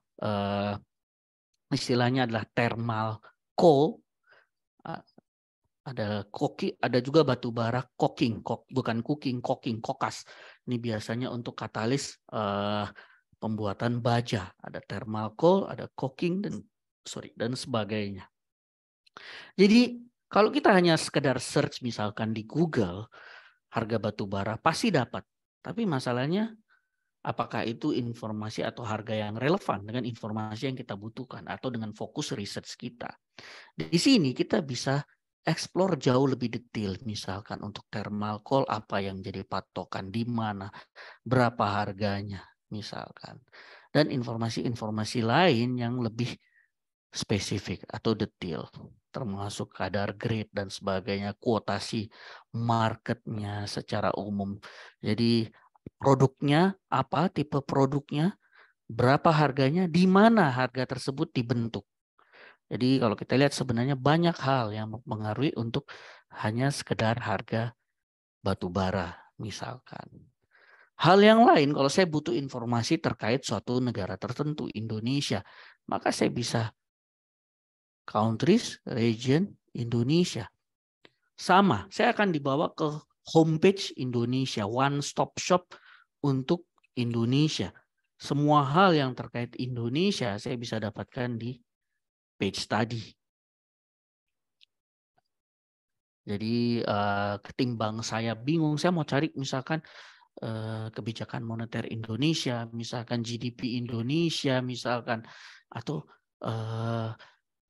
istilahnya adalah thermal coal. Ada ada juga batu bara coking, bukan coking, kokas. Ini biasanya untuk katalis pembuatan baja. Ada thermal coal, ada coking dan sebagainya. Jadi kalau kita hanya sekedar search misalkan di Google harga batu bara pasti dapat. Tapi masalahnya apakah itu informasi atau harga yang relevan dengan informasi yang kita butuhkan atau dengan fokus research kita. Di sini kita bisa explore jauh lebih detail, misalkan untuk thermal coal apa yang jadi patokan di mana, berapa harganya, misalkan. Dan informasi-informasi lain yang lebih spesifik atau detail, termasuk kadar grade dan sebagainya, kuotasi marketnya secara umum. Jadi produknya apa, tipe produknya, berapa harganya, di mana harga tersebut dibentuk. Jadi kalau kita lihat sebenarnya banyak hal yang mempengaruhi untuk hanya sekedar harga batu bara misalkan. Hal yang lain kalau saya butuh informasi terkait suatu negara tertentu, Indonesia, maka saya bisa countries, region, Indonesia. Sama, saya akan dibawa ke homepage Indonesia, one stop shop untuk Indonesia. Semua hal yang terkait Indonesia saya bisa dapatkan di page tadi. Jadi ketimbang saya bingung, saya mau cari misalkan kebijakan moneter Indonesia, misalkan GDP Indonesia, misalkan atau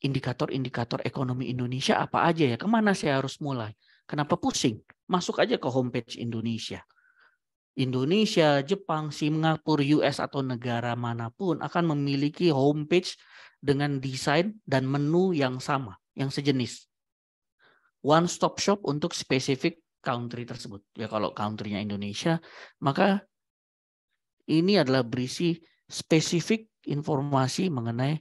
indikator-indikator ekonomi Indonesia apa aja ya, kemana saya harus mulai? Kenapa pusing? Masuk aja ke homepage Indonesia. Indonesia, Jepang, Singapura, US atau negara manapun akan memiliki homepage dengan desain dan menu yang sama, yang sejenis. One stop shop untuk spesifik country tersebut. Ya kalau country-nya Indonesia, maka ini adalah berisi spesifik informasi mengenai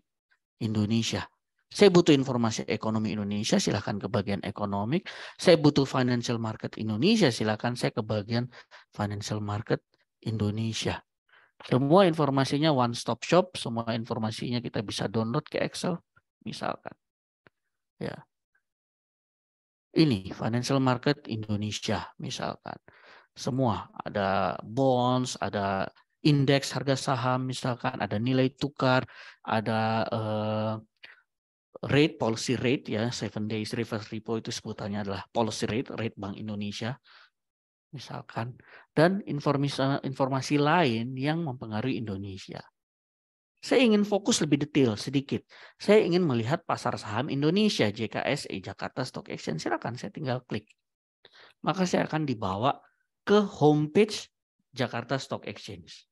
Indonesia. Saya butuh informasi ekonomi Indonesia, silakan ke bagian ekonomi. Saya butuh financial market Indonesia, silakan saya ke bagian financial market Indonesia. Semua informasinya one stop shop, semua informasinya kita bisa download ke Excel, misalkan. Ya. Ini financial market Indonesia misalkan. Semua ada bonds, ada indeks harga saham misalkan, ada nilai tukar, ada rate, policy rate ya, 7 days reverse repo itu sebutannya adalah policy rate Bank Indonesia misalkan, dan informasi lain yang mempengaruhi Indonesia. Saya ingin fokus lebih detail sedikit. Saya ingin melihat pasar saham Indonesia, JKSE, Jakarta Stock Exchange. Silakan saya tinggal klik. Maka saya akan dibawa ke homepage Jakarta Stock Exchange.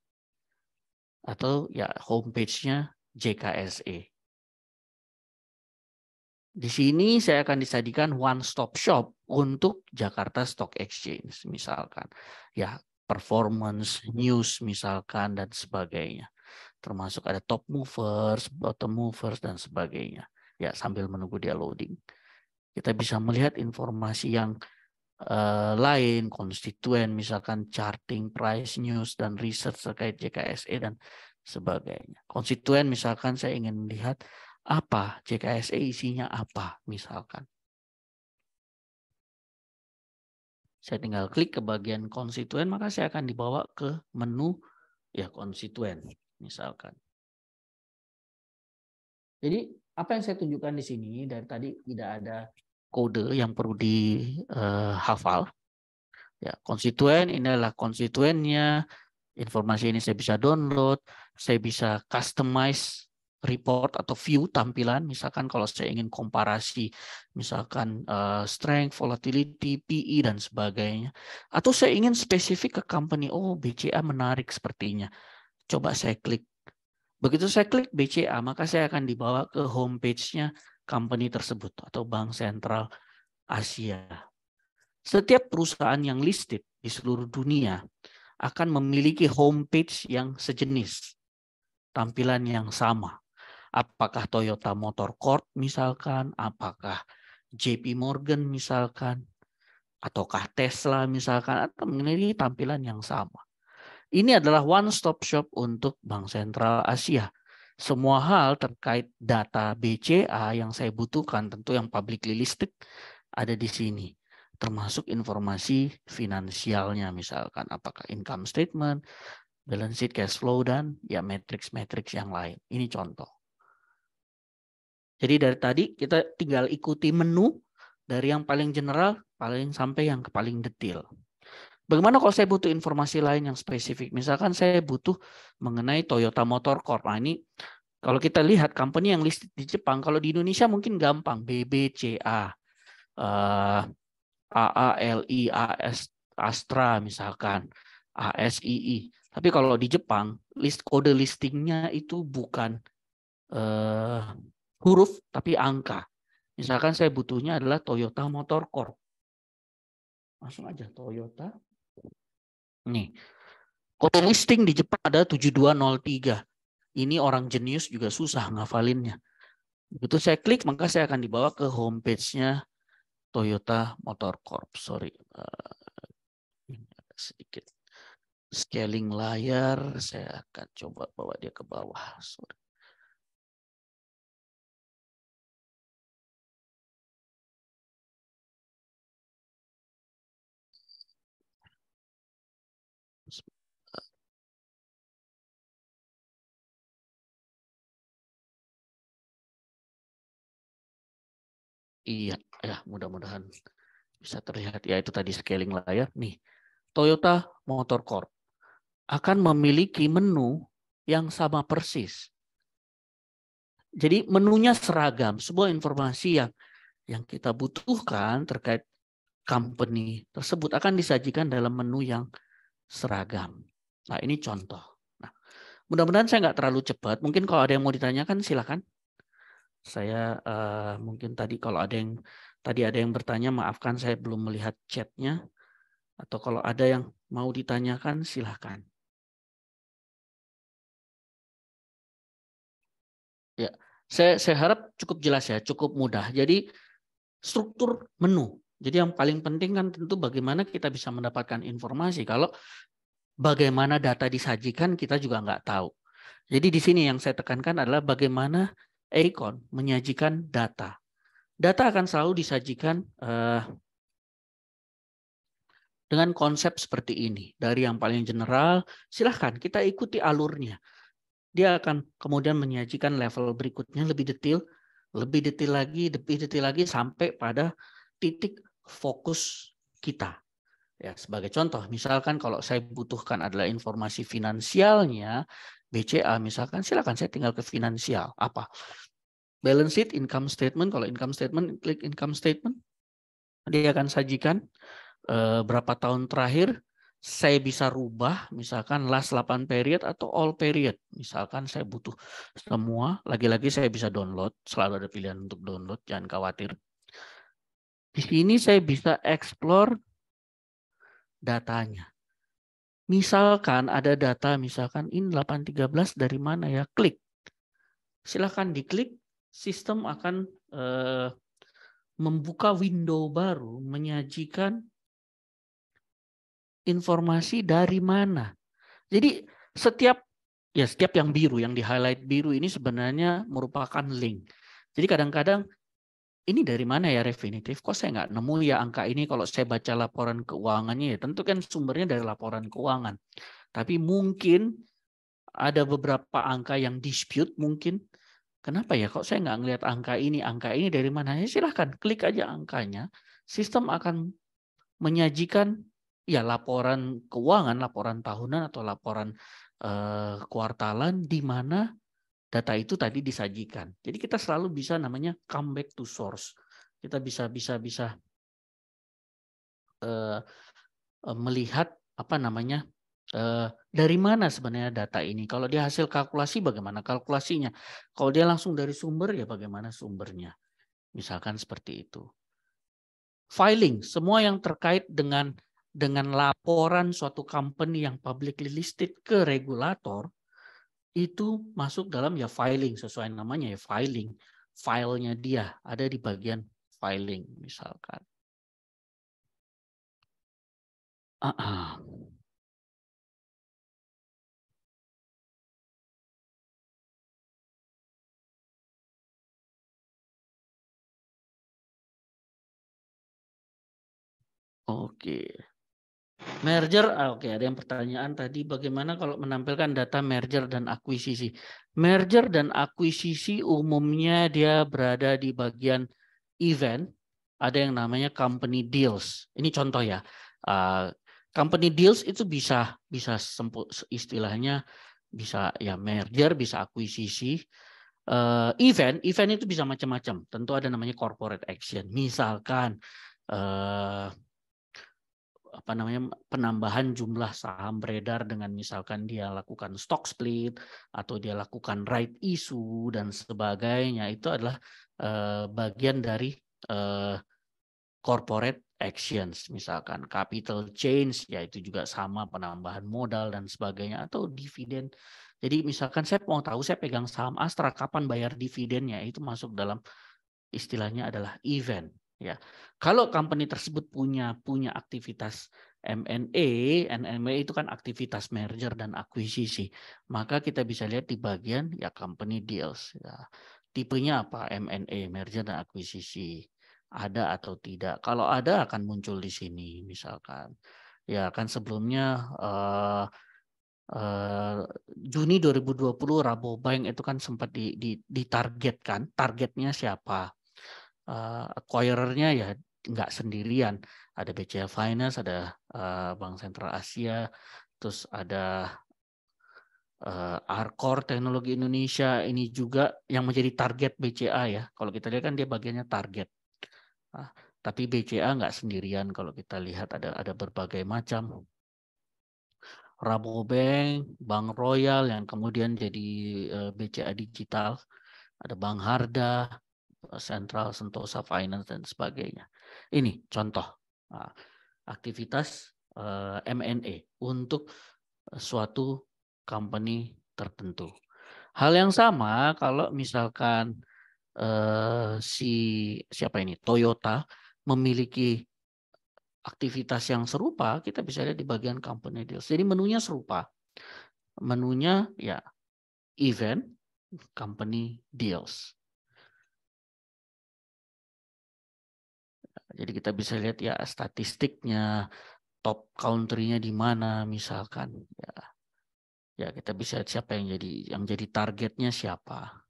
Atau ya homepage-nya JKSE. Di sini saya akan disajikan one stop shop untuk Jakarta Stock Exchange misalkan. Ya, performance, news misalkan dan sebagainya. termasuk ada top movers, bottom movers, dan sebagainya. Ya, sambil menunggu dia loading, kita bisa melihat informasi yang lain, konstituen, misalkan charting, price news, dan research terkait JKSE dan sebagainya. Konstituen misalkan saya ingin melihat apa JKSE isinya apa misalkan. Saya tinggal klik ke bagian konstituen, maka saya akan dibawa ke menu ya konstituen misalkan. Jadi apa yang saya tunjukkan di sini dari tadi tidak ada kode yang perlu dihafal. Ya, konstituen ini adalah konstituennya. Informasi ini saya bisa download, saya bisa customize report atau view tampilan. Misalkan kalau saya ingin komparasi, misalkan strength, volatility, PE dan sebagainya. Atau saya ingin spesifik ke company, oh BCA menarik sepertinya. Coba saya klik. Begitu saya klik BCA, maka saya akan dibawa ke homepage-nya company tersebut atau Bank Sentral Asia. Setiap perusahaan yang listed di seluruh dunia akan memiliki homepage yang sejenis, tampilan yang sama. Apakah Toyota Motor Corp misalkan, apakah JP Morgan misalkan, ataukah Tesla misalkan, atau memiliki tampilan yang sama. Ini adalah one-stop shop untuk Bank Sentral Asia. Semua hal terkait data BCA yang saya butuhkan, tentu yang publicly listed, ada di sini. Termasuk informasi finansialnya, misalkan apakah income statement, balance sheet, cash flow, dan ya matriks-matriks yang lain. Ini contoh. Jadi dari tadi kita tinggal ikuti menu dari yang paling general, paling sampai yang paling detail. Bagaimana kalau saya butuh informasi lain yang spesifik? Misalkan saya butuh mengenai Toyota Motor Corp. Nah, ini kalau kita lihat company yang listed di Jepang, kalau di Indonesia mungkin gampang, BBCA, AALI, Astra misalkan, ASII. Tapi kalau di Jepang, kode listingnya itu bukan huruf tapi angka. Misalkan saya butuhnya adalah Toyota Motor Corp. Langsung aja Toyota. Nih, kode listing di Jepang ada 7203. Ini orang jenius juga susah ngafalinnya. Begitu saya klik, maka saya akan dibawa ke homepage-nya Toyota Motor Corp. Sorry, ini ada sedikit scaling layar. Saya akan coba bawa dia ke bawah. Sorry. Iya, ya mudah-mudahan bisa terlihat. Ya itu tadi scaling layar. Nih, Toyota Motor Corp akan memiliki menu yang sama persis. Jadi menunya seragam. Sebuah informasi yang kita butuhkan terkait company tersebut akan disajikan dalam menu yang seragam. Nah ini contoh. Nah, mudah-mudahan saya nggak terlalu cepat. Mungkin kalau ada yang mau ditanyakan silakan. Saya mungkin tadi kalau ada yang bertanya, maafkan saya belum melihat chatnya. Atau kalau ada yang mau ditanyakan silakan. Ya, saya harap cukup jelas ya, cukup mudah. Jadi struktur menu. Jadi yang paling penting kan tentu bagaimana kita bisa mendapatkan informasi. Kalau bagaimana data disajikan kita juga nggak tahu. Jadi di sini yang saya tekankan adalah bagaimana Aecon menyajikan data. Data akan selalu disajikan dengan konsep seperti ini. Dari yang paling general, silahkan kita ikuti alurnya. Dia akan kemudian menyajikan level berikutnya lebih detail lagi sampai pada titik fokus kita. Ya, sebagai contoh, misalkan kalau saya butuhkan adalah informasi finansialnya, BCA misalkan, silakan saya tinggal ke finansial. Apa? Balance sheet, income statement. Kalau income statement, klik income statement. Dia akan sajikan berapa tahun terakhir. Saya bisa rubah, misalkan last 8 period atau all period. Misalkan saya butuh semua, lagi-lagi saya bisa download. Selalu ada pilihan untuk download, jangan khawatir. Di sini saya bisa explore datanya. Misalkan ada data, misalkan ini 813 dari mana ya, klik. Silahkan diklik, sistem akan membuka window baru, menyajikan informasi dari mana. Jadi setiap yang biru, yang di highlight biru ini sebenarnya merupakan link. Jadi kadang-kadang ini dari mana ya Refinitiv? Kok saya nggak nemu ya angka ini kalau saya baca laporan keuangannya ya. Tentu kan sumbernya dari laporan keuangan. Tapi mungkin ada beberapa angka yang dispute mungkin. Kenapa ya kok saya nggak ngelihat angka ini dari mana? Ya silahkan klik aja angkanya. Sistem akan menyajikan ya laporan keuangan, laporan tahunan atau laporan kuartalan di mana data itu tadi disajikan. Jadi kita selalu bisa namanya come back to source. Kita bisa melihat apa namanya dari mana sebenarnya data ini. Kalau dia hasil kalkulasi bagaimana kalkulasinya. Kalau dia langsung dari sumber ya bagaimana sumbernya. Misalkan seperti itu. Filing, semua yang terkait dengan laporan suatu company yang publicly listed ke regulator itu masuk dalam ya filing, sesuai namanya ya filing. Filenya dia ada di bagian filing misalkan. Oke. Merger, oke, ada yang pertanyaan tadi bagaimana kalau menampilkan data merger dan akuisisi. Merger dan akuisisi umumnya dia berada di bagian event, ada yang namanya company deals. Ini contoh ya. Company deals itu bisa istilahnya bisa ya merger, bisa akuisisi. Event itu bisa macam-macam. Tentu ada namanya corporate action. Misalkan penambahan jumlah saham beredar dengan misalkan dia lakukan stock split atau dia lakukan right issue dan sebagainya, itu adalah bagian dari corporate actions. Misalkan capital change, ya itu juga sama, penambahan modal dan sebagainya, atau dividen. Jadi misalkan saya mau tahu saya pegang saham Astra, kapan bayar dividennya, itu masuk dalam istilahnya adalah event. Ya, kalau company tersebut punya aktivitas M&A itu kan aktivitas merger dan akuisisi, maka kita bisa lihat di bagian ya company deals. Ya. Tipenya apa? M&A, merger dan akuisisi. Ada atau tidak? Kalau ada akan muncul di sini, misalkan. Ya kan sebelumnya Juni 2020 Rabobank itu kan sempat ditargetkan, targetnya siapa? Acquirer-nya ya nggak sendirian, ada BCA Finance, ada Bank Sentral Asia, terus ada Arcor Teknologi Indonesia, ini juga yang menjadi target BCA ya. Kalau kita lihat kan dia bagiannya target. Tapi BCA nggak sendirian, kalau kita lihat ada berbagai macam. Rabobank, Bank Royal yang kemudian jadi BCA Digital, ada Bank Harda, Central Sentosa Finance dan sebagainya. Ini contoh aktivitas M&A untuk suatu company tertentu. Hal yang sama kalau misalkan siapa ini Toyota memiliki aktivitas yang serupa, kita bisa lihat di bagian company deals. Jadi menunya serupa. Menunya ya event, company deals. Jadi kita bisa lihat ya statistiknya, top country-nya di mana misalkan. Ya kita bisa lihat siapa yang jadi targetnya siapa.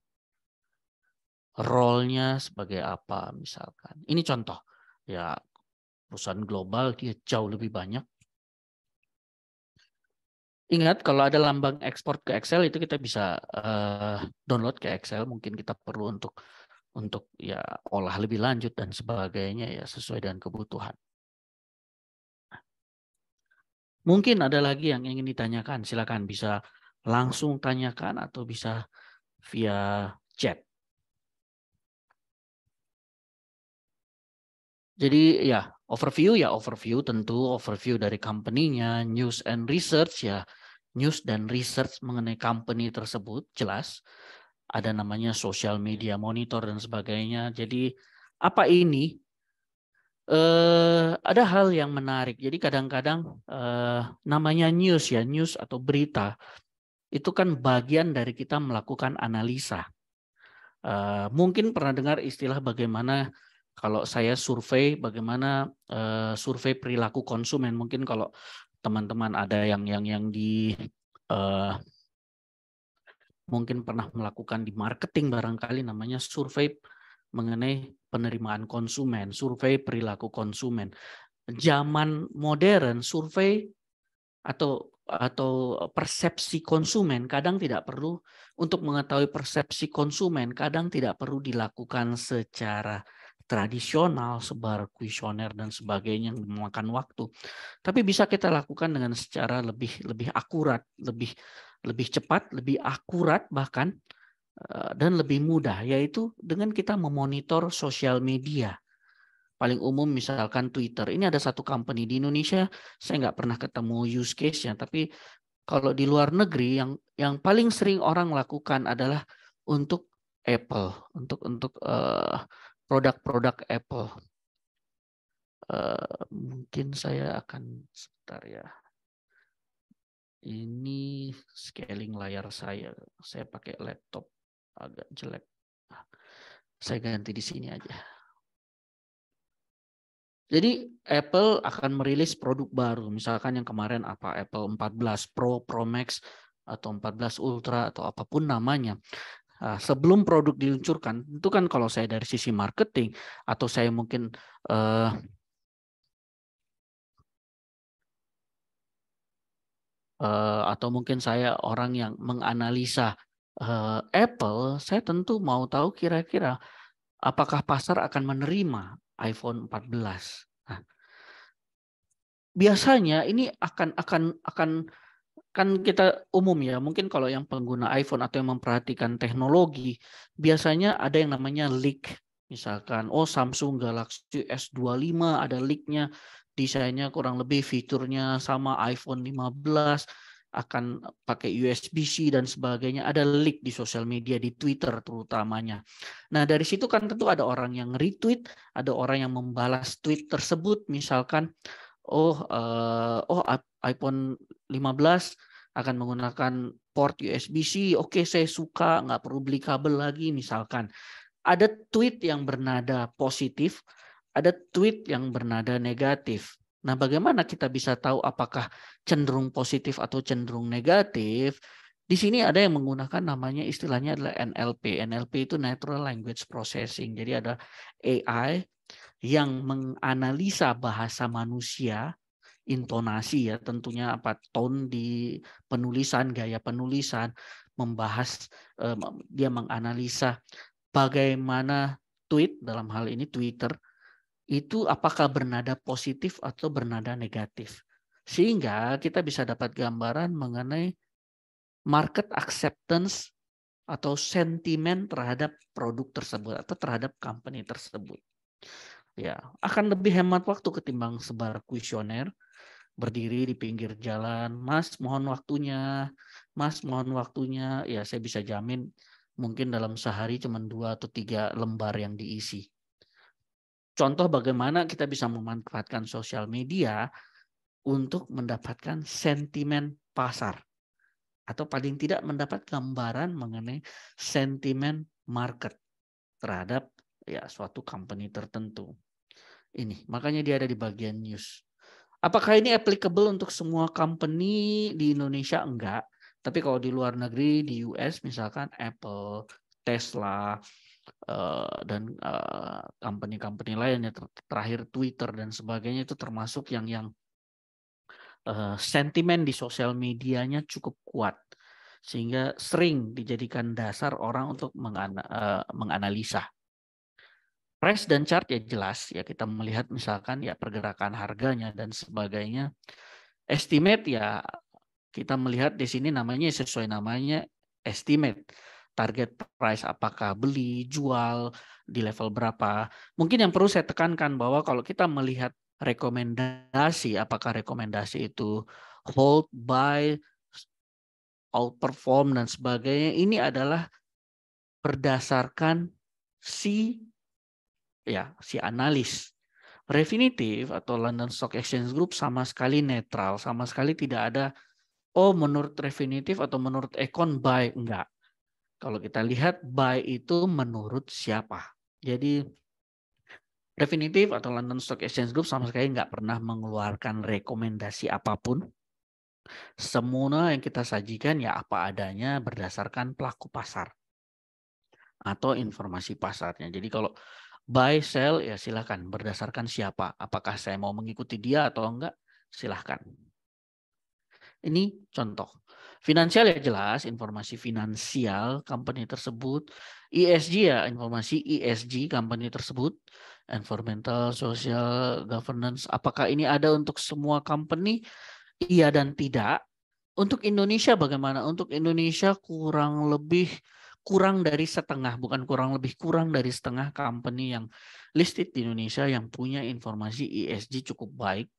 Role-nya sebagai apa misalkan. Ini contoh. Ya perusahaan global dia jauh lebih banyak. Ingat kalau ada lambang ekspor ke Excel itu kita bisa download ke Excel. Mungkin kita perlu untuk ya olah lebih lanjut dan sebagainya ya sesuai dengan kebutuhan. Mungkin ada lagi yang ingin ditanyakan, silakan bisa langsung tanyakan atau bisa via chat. Jadi ya Overview ya overview tentu overview dari company-nya, news and research ya news dan research mengenai company tersebut jelas. Ada namanya social media monitor dan sebagainya. Jadi apa ini? Ada hal yang menarik. Jadi kadang-kadang namanya news ya news atau berita itu kan bagian dari kita melakukan analisa. Mungkin pernah dengar istilah bagaimana kalau saya survei bagaimana survei perilaku konsumen. Mungkin kalau teman-teman ada yang di mungkin pernah melakukan di marketing barangkali namanya survei mengenai penerimaan konsumen, survei perilaku konsumen. Zaman modern survei atau persepsi konsumen kadang tidak perlu untuk mengetahui persepsi konsumen kadang tidak perlu dilakukan secara tradisional sebar kuesioner dan sebagainya yang memakan waktu, tapi bisa kita lakukan dengan secara lebih akurat, lebih cepat, lebih akurat bahkan dan lebih mudah, yaitu dengan kita memonitor sosial media. Paling umum misalkan Twitter. Ini ada satu company di Indonesia, saya nggak pernah ketemu use case-nya, tapi kalau di luar negeri yang paling sering orang lakukan adalah untuk Apple, untuk produk-produk Apple. Mungkin saya akan sebentar ya. Ini scaling layar saya pakai laptop agak jelek. Saya ganti di sini aja. Jadi Apple akan merilis produk baru, misalkan yang kemarin apa Apple 14 Pro, Pro Max, atau 14 Ultra, atau apapun namanya. Nah, sebelum produk diluncurkan, itu kan kalau saya dari sisi marketing, atau saya mungkin saya orang yang menganalisa Apple, saya tentu mau tahu kira-kira apakah pasar akan menerima iPhone 14. Nah, biasanya ini akan kan kita umum ya, mungkin kalau yang pengguna iPhone atau yang memperhatikan teknologi, biasanya ada yang namanya leak. Misalkan, Samsung Galaxy S25 ada leak-nya, desainnya kurang lebih fiturnya sama iPhone 15, akan pakai USB-C dan sebagainya, ada leak di sosial media, di Twitter terutamanya. Nah, dari situ kan tentu ada orang yang retweet, ada orang yang membalas tweet tersebut, misalkan, iPhone 15 akan menggunakan port USB-C, oke saya suka, nggak perlu beli kabel lagi misalkan. Ada tweet yang bernada positif, ada tweet yang bernada negatif. Nah, bagaimana kita bisa tahu apakah cenderung positif atau cenderung negatif? Di sini ada yang menggunakan namanya istilahnya adalah NLP. NLP itu Natural Language Processing. Jadi ada AI yang menganalisa bahasa manusia, intonasi ya tentunya tone di penulisan, gaya penulisan, membahas dia menganalisa bagaimana tweet dalam hal ini Twitter itu apakah bernada positif atau bernada negatif. Sehingga kita bisa dapat gambaran mengenai market acceptance atau sentimen terhadap produk tersebut atau terhadap company tersebut. Ya, akan lebih hemat waktu ketimbang sebar kuesioner, berdiri di pinggir jalan, Mas mohon waktunya, Mas mohon waktunya. Ya, saya bisa jamin mungkin dalam sehari cuma 2 atau 3 lembar yang diisi. Contoh bagaimana kita bisa memanfaatkan sosial media untuk mendapatkan sentimen pasar. Atau paling tidak mendapat gambaran mengenai sentimen market terhadap ya suatu company tertentu. Ini, makanya dia ada di bagian news. Apakah ini applicable untuk semua company di Indonesia? Enggak. Tapi kalau di luar negeri, di US misalkan Apple, Tesla, dan company-company lainnya, terakhir Twitter dan sebagainya, itu termasuk yang sentimen di sosial medianya cukup kuat. Sehingga sering dijadikan dasar orang untuk menganalisa. Price dan chart ya jelas ya kita melihat misalkan ya pergerakan harganya dan sebagainya. Estimate ya kita melihat di sini namanya sesuai namanya estimate. Target price apakah beli, jual, di level berapa. Mungkin yang perlu saya tekankan bahwa kalau kita melihat rekomendasi, apakah rekomendasi itu hold, buy, outperform dan sebagainya, ini adalah berdasarkan si analis. Refinitiv atau London Stock Exchange Group sama sekali netral, sama sekali tidak ada menurut Refinitiv atau menurut Econ buy, enggak. Kalau kita lihat buy itu menurut siapa. Jadi Refinitiv atau London Stock Exchange Group sama sekali nggak pernah mengeluarkan rekomendasi apapun. Semua yang kita sajikan ya apa adanya berdasarkan pelaku pasar atau informasi pasarnya. Jadi kalau buy, sell, ya silakan berdasarkan siapa. Apakah saya mau mengikuti dia atau enggak, silahkan. Ini contoh. Finansial ya jelas, informasi finansial company tersebut. ESG ya informasi ESG company tersebut. Environmental, social, governance. Apakah ini ada untuk semua company? Iya dan tidak. Untuk Indonesia bagaimana? Untuk Indonesia kurang dari setengah, bukan kurang lebih, kurang dari setengah company yang listed di Indonesia yang punya informasi ESG cukup baik.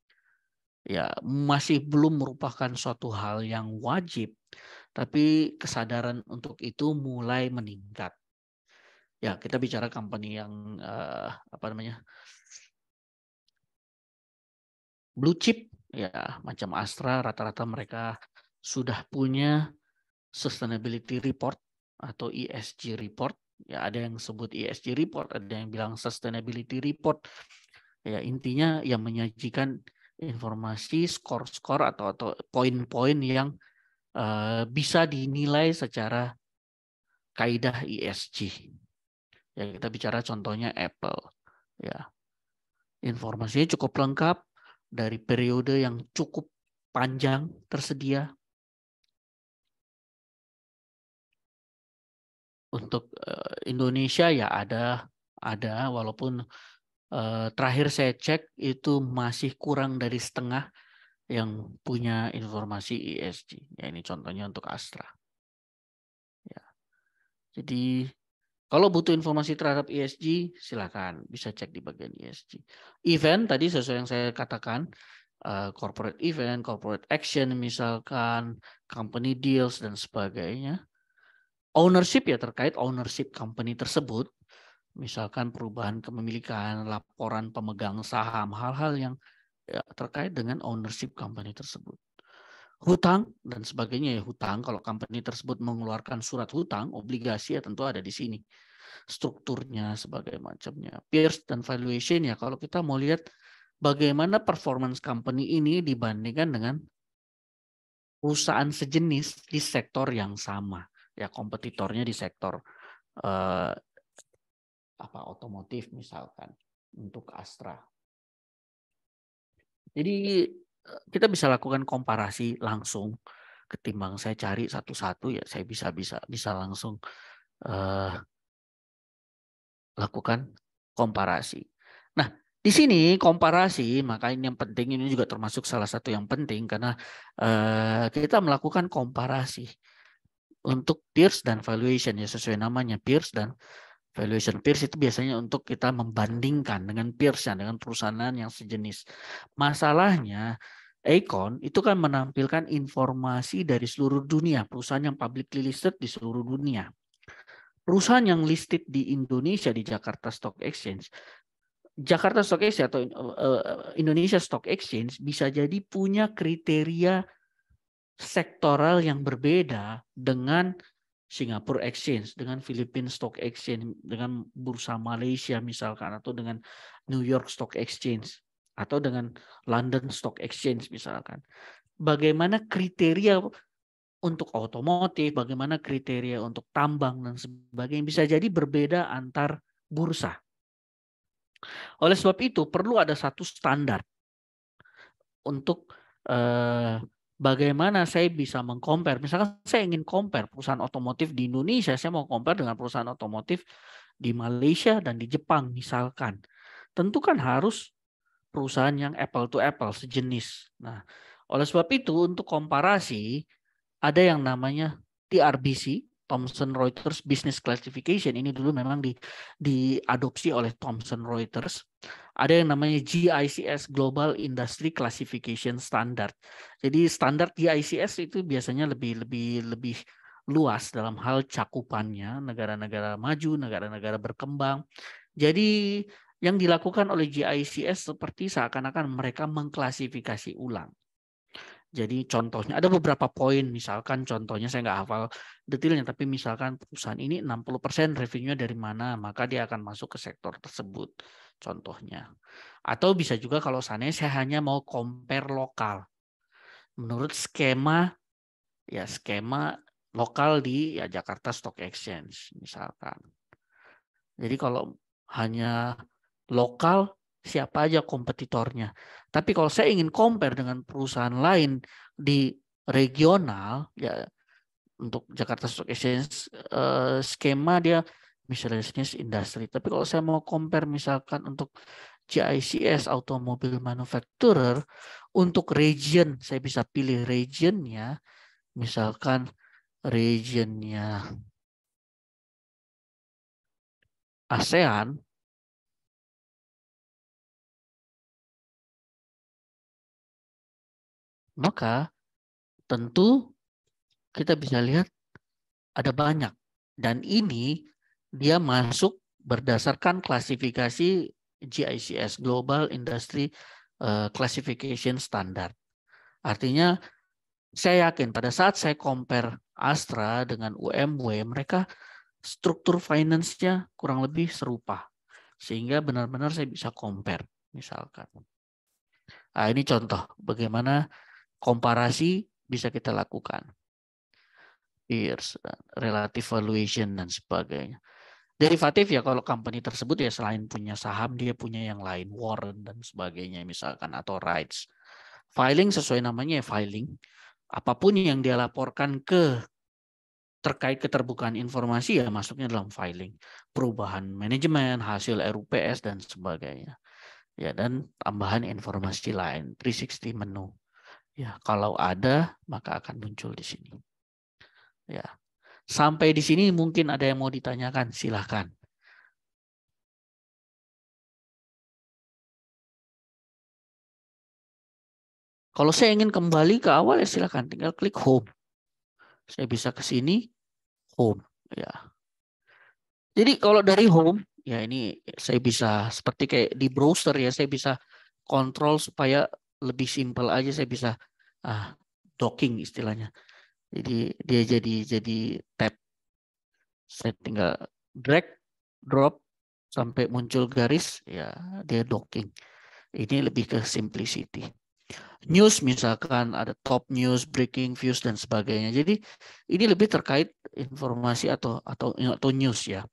Ya, masih belum merupakan suatu hal yang wajib, tapi kesadaran untuk itu mulai meningkat. Ya, kita bicara company yang blue chip, ya macam Astra, rata-rata mereka sudah punya sustainability report atau ESG report. Ya, ada yang sebut ESG report, ada yang bilang sustainability report. Ya, intinya yang menyajikan informasi skor-skor atau poin-poin yang bisa dinilai secara kaidah ESG. Ya, kita bicara contohnya Apple. Ya, informasinya cukup lengkap dari periode yang cukup panjang tersedia. Untuk Indonesia ya ada walaupun terakhir saya cek itu masih kurang dari setengah yang punya informasi ESG. Ya, ini contohnya untuk Astra. Ya. Jadi kalau butuh informasi terhadap ESG, silakan bisa cek di bagian ESG. Event tadi sesuai yang saya katakan, corporate event, corporate action misalkan, company deals dan sebagainya. Ownership ya terkait ownership company tersebut, misalkan perubahan kepemilikan, laporan pemegang saham, hal-hal yang ya, terkait dengan ownership company tersebut. Hutang dan sebagainya ya, hutang kalau company tersebut mengeluarkan surat hutang, obligasi ya tentu ada di sini. Strukturnya sebagai macamnya. Peers dan valuation ya kalau kita mau lihat bagaimana performance company ini dibandingkan dengan perusahaan sejenis di sektor yang sama. Ya kompetitornya di sektor otomotif misalkan untuk Astra. Jadi kita bisa lakukan komparasi langsung ketimbang saya cari satu-satu ya saya bisa langsung lakukan komparasi. Nah, di sini komparasi, maka ini yang penting, ini juga termasuk salah satu yang penting karena kita melakukan komparasi untuk peers dan valuation ya sesuai namanya peers dan valuation. Peers itu biasanya untuk kita membandingkan dengan peers dengan perusahaan yang sejenis. Masalahnya Econ itu kan menampilkan informasi dari seluruh dunia, perusahaan yang publicly listed di seluruh dunia. Perusahaan yang listed di Indonesia di Jakarta Stock Exchange atau Indonesia Stock Exchange bisa jadi punya kriteria sektoral yang berbeda dengan Singapore Exchange, dengan Philippine Stock Exchange, dengan Bursa Malaysia misalkan, atau dengan New York Stock Exchange, atau dengan London Stock Exchange misalkan. Bagaimana kriteria untuk otomotif, bagaimana kriteria untuk tambang dan sebagainya bisa jadi berbeda antar bursa. Oleh sebab itu perlu ada satu standar untuk bagaimana saya bisa mengcompare. Misalkan saya ingin compare perusahaan otomotif di Indonesia, saya mau compare dengan perusahaan otomotif di Malaysia dan di Jepang misalkan. Tentu kan harus perusahaan yang apple to apple, sejenis. Nah, oleh sebab itu untuk komparasi ada yang namanya TRBC, Thomson Reuters Business Classification. Ini dulu memang diadopsi oleh Thomson Reuters. ada yang namanya GICS Global Industry Classification Standard. Jadi standar GICS itu biasanya lebih luas dalam hal cakupannya, negara-negara maju, negara-negara berkembang. Jadi yang dilakukan oleh GICS seperti seakan-akan mereka mengklasifikasi ulang. Jadi contohnya ada beberapa poin, misalkan contohnya saya nggak hafal detailnya, tapi misalkan perusahaan ini 60% revenue dari mana, maka dia akan masuk ke sektor tersebut. Contohnya. Atau bisa juga kalau seandainya saya hanya mau compare lokal. Menurut skema lokal di Jakarta Stock Exchange misalkan. Jadi kalau hanya lokal, siapa aja kompetitornya. Tapi kalau saya ingin compare dengan perusahaan lain di regional, ya untuk Jakarta Stock Exchange skema dia miscellaneous industry. Tapi kalau saya mau compare misalkan untuk GICS Automobile Manufacturer, untuk region saya bisa pilih regionnya, misalkan regionnya ASEAN. Maka tentu kita bisa lihat ada banyak. Dan ini dia masuk berdasarkan klasifikasi GICS, Global Industry Classification Standard. Artinya saya yakin pada saat saya compare Astra dengan UMW, mereka struktur finance-nya kurang lebih serupa. Sehingga benar-benar saya bisa compare misalkan. Nah, ini contoh bagaimana komparasi bisa kita lakukan. Peers, relative valuation dan sebagainya. Derivatif ya kalau company tersebut ya selain punya saham dia punya yang lain, warrant dan sebagainya misalkan atau rights. Filing sesuai namanya ya filing. Apapun yang dia laporkan terkait keterbukaan informasi ya masuknya dalam filing. Perubahan manajemen, hasil RUPS dan sebagainya. Ya dan tambahan informasi lain 360 menu. Ya, kalau ada maka akan muncul di sini. Ya. Sampai di sini mungkin ada yang mau ditanyakan, silahkan. Kalau saya ingin kembali ke awal ya silahkan tinggal klik home. Saya bisa ke sini home ya. Jadi kalau dari home ya ini saya bisa seperti kayak di browser ya saya bisa kontrol supaya lebih simpel aja saya bisa docking istilahnya. Jadi dia jadi tab. Saya tinggal drag drop sampai muncul garis ya dia docking. Ini lebih ke simplicity. News misalkan ada top news, breaking views dan sebagainya. Jadi ini lebih terkait informasi atau news ya.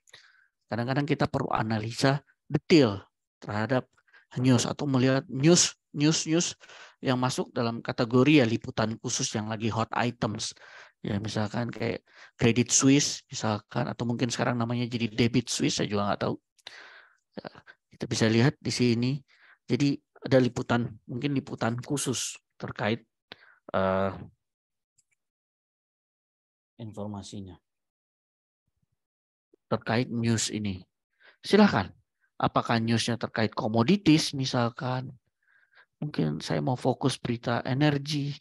Kadang-kadang kita perlu analisa detail terhadap news atau melihat news yang masuk dalam kategori ya liputan khusus yang lagi hot items. Ya misalkan kayak Credit Suisse misalkan atau mungkin sekarang namanya jadi Debit Suisse saya juga nggak tahu. Ya, kita bisa lihat di sini. Jadi ada mungkin liputan khusus terkait informasinya. Terkait news ini. Silahkan. Apakah newsnya terkait komoditis misalkan. Mungkin saya mau fokus berita energi.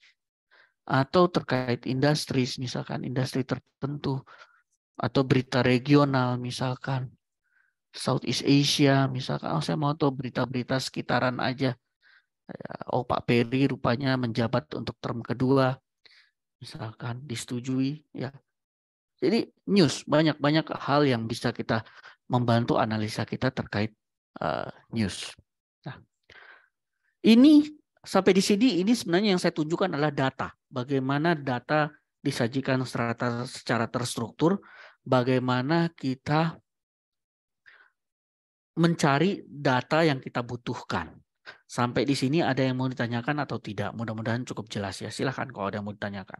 Atau terkait industri misalkan industri tertentu. Atau berita regional misalkan. Southeast Asia misalkan. Oh saya mau tahu berita-berita sekitaran aja. Oh Pak Peri rupanya menjabat untuk term kedua. Misalkan disetujui ya. Jadi news banyak hal yang bisa kita membantu analisa kita terkait news. Nah, ini sampai di sini ini sebenarnya yang saya tunjukkan adalah data. Bagaimana data disajikan secara terstruktur, bagaimana kita mencari data yang kita butuhkan. Sampai di sini ada yang mau ditanyakan atau tidak? Mudah-mudahan cukup jelas ya. Silahkan kalau ada yang mau ditanyakan.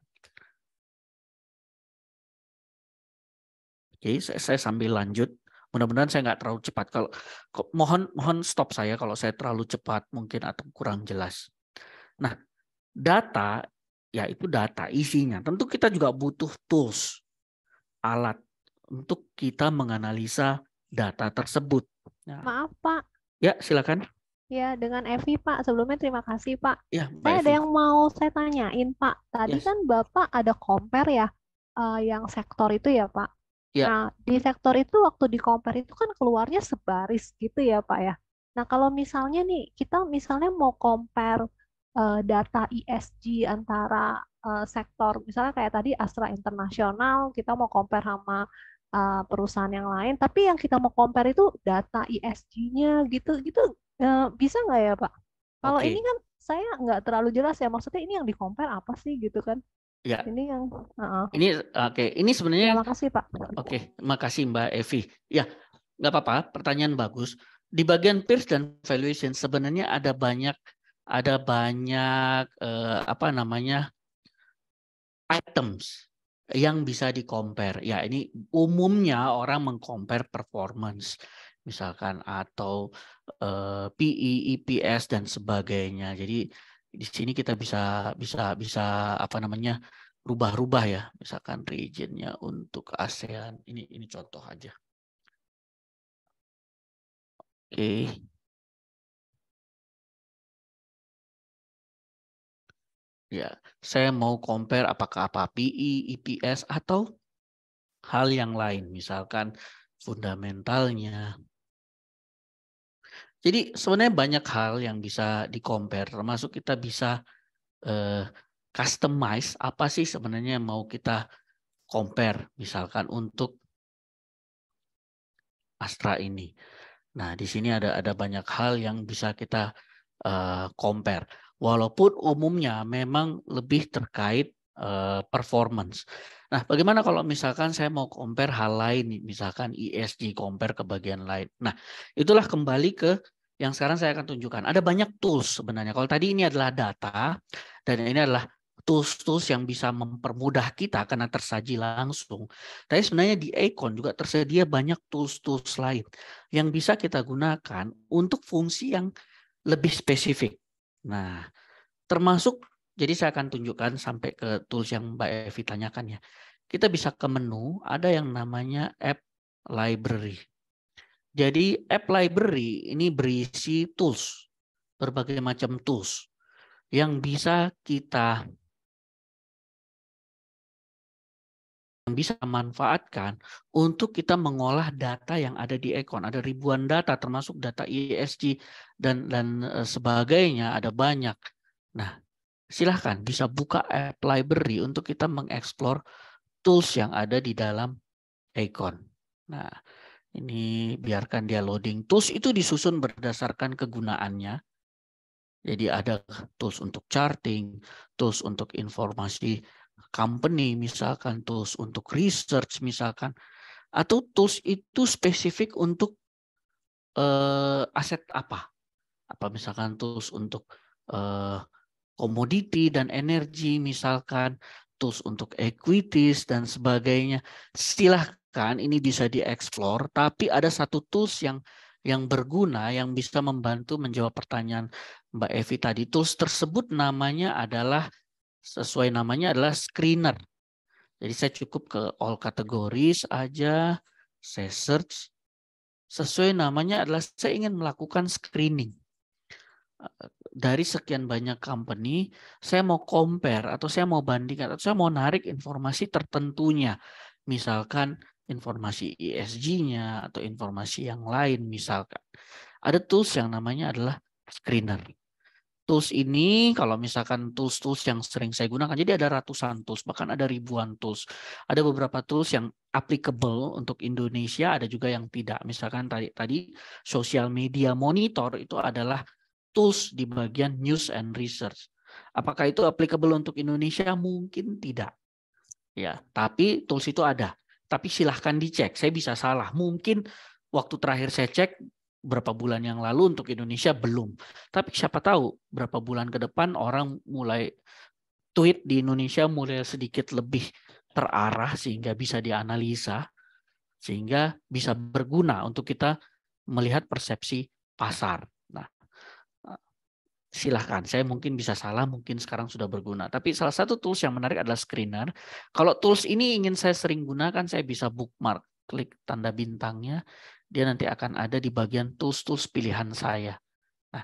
Oke, saya sambil lanjut. Mudah-mudahan saya nggak terlalu cepat. Kalau mohon stop saya kalau saya terlalu cepat mungkin atau kurang jelas. Nah, data ya itu data isinya. Tentu kita juga butuh tools, alat untuk kita menganalisa data tersebut. Nah, Maaf Pak, ya silakan. Ya, dengan Evi, Pak. Sebelumnya terima kasih, Pak. Ya, Mbak Saya ada Evi. yang mau saya tanyain, Pak. Tadi Yes. kan Bapak ada compare ya, yang sektor itu ya, Pak. Ya, Nah, di sektor itu waktu di compare itu kan keluarnya sebaris gitu ya, Pak ya. Nah, kalau misalnya nih, kita misalnya mau compare data ESG antara sektor, misalnya kayak tadi Astra Internasional, kita mau compare sama perusahaan yang lain, tapi yang kita mau compare itu data ESG-nya gitu, gitu. Bisa nggak ya, Pak? Kalau ini oke. kan saya nggak terlalu jelas ya, maksudnya ini yang di compare apa sih gitu kan? Ya, Ini yang, ini oke. Ini sebenarnya ya makasih Pak. oke. Makasih Mbak Evi. Ya, nggak apa-apa. Pertanyaan bagus. Di bagian peers dan valuation sebenarnya ada banyak apa namanya items yang bisa di-compare. Ya, ini umumnya orang meng-compare performance misalkan atau PE, EPS dan sebagainya. Jadi di sini kita bisa apa namanya rubah-rubah ya, misalkan regionnya untuk ASEAN. Ini contoh aja. Oke. Ya, saya mau compare apakah PE, EPS atau hal yang lain, misalkan fundamentalnya. Jadi sebenarnya banyak hal yang bisa di-compare, termasuk kita bisa customize apa sih sebenarnya yang mau kita compare, misalkan untuk Astra ini. Nah, di sini ada banyak hal yang bisa kita compare. Walaupun umumnya memang lebih terkait performance. Nah, bagaimana kalau misalkan saya mau compare hal lain, misalkan ESG compare ke bagian lain. Nah, itulah kembali ke yang sekarang saya akan tunjukkan. Ada banyak tools sebenarnya. Kalau tadi ini adalah data dan ini adalah tools-tools yang bisa mempermudah kita karena tersaji langsung. Tapi sebenarnya di Econ juga tersedia banyak tools-tools lain yang bisa kita gunakan untuk fungsi yang lebih spesifik. Nah, termasuk, jadi saya akan tunjukkan sampai ke tools yang Mbak Evi tanyakan ya. Kita bisa ke menu, ada yang namanya App Library. Jadi App Library ini berisi tools, berbagai macam tools yang bisa kita manfaatkan untuk kita mengolah data yang ada di Econ. Ada ribuan data termasuk data ESG dan sebagainya, ada banyak. Nah, silahkan bisa buka App Library untuk kita mengeksplor tools yang ada di dalam Econ. Nah, ini biarkan dia loading. Tools itu disusun berdasarkan kegunaannya. Jadi ada tools untuk charting, tools untuk informasi company, misalkan tools untuk research, misalkan, atau tools itu spesifik untuk aset apa? Apa misalkan tools untuk komoditi dan energi, misalkan tools untuk equities dan sebagainya. Silahkan ini bisa dieksplor, tapi ada satu tools yang berguna yang bisa membantu menjawab pertanyaan Mbak Evi tadi. Tools tersebut namanya adalah sesuai namanya adalah screener. Jadi saya cukup ke all categories aja, saya search. Sesuai namanya adalah saya ingin melakukan screening. Dari sekian banyak company, saya mau compare atau saya mau bandingkan atau saya mau narik informasi tertentunya. Misalkan informasi ESG-nya atau informasi yang lain misalkan. Ada tools yang namanya adalah screener. Tools ini kalau misalkan tools-tools yang sering saya gunakan, jadi ada ratusan tools, bahkan ada ribuan tools. Ada beberapa tools yang applicable untuk Indonesia, ada juga yang tidak. Misalkan tadi social media monitor itu adalah tools di bagian news and research. Apakah itu applicable untuk Indonesia? Mungkin tidak. Ya, tapi tools itu ada. Tapi silahkan dicek. Saya bisa salah. Mungkin waktu terakhir saya cek berapa bulan yang lalu untuk Indonesia belum. Tapi siapa tahu berapa bulan ke depan orang mulai tweet di Indonesia mulai sedikit lebih terarah sehingga bisa dianalisa, sehingga bisa berguna untuk kita melihat persepsi pasar. Nah, silahkan, saya mungkin bisa salah, mungkin sekarang sudah berguna. Tapi salah satu tools yang menarik adalah screener. Kalau tools ini ingin saya sering gunakan, saya bisa bookmark, klik tanda bintangnya, dia nanti akan ada di bagian tools-tools pilihan saya. Nah,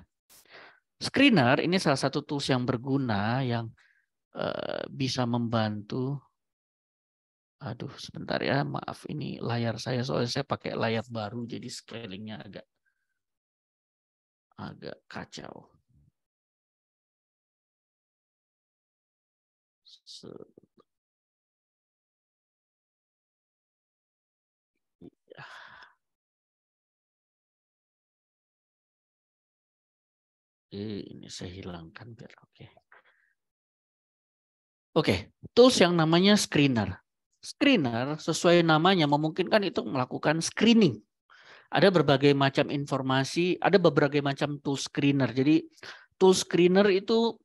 Screener ini salah satu tools yang berguna yang bisa membantu. Aduh, sebentar ya, maaf ini layar saya soalnya saya pakai layar baru jadi scalingnya agak kacau. Ini saya hilangkan biar oke. Oke, tools yang namanya screener. Screener sesuai namanya memungkinkan itu melakukan screening. Ada berbagai macam informasi, ada berbagai macam tool screener. Jadi tool screener itu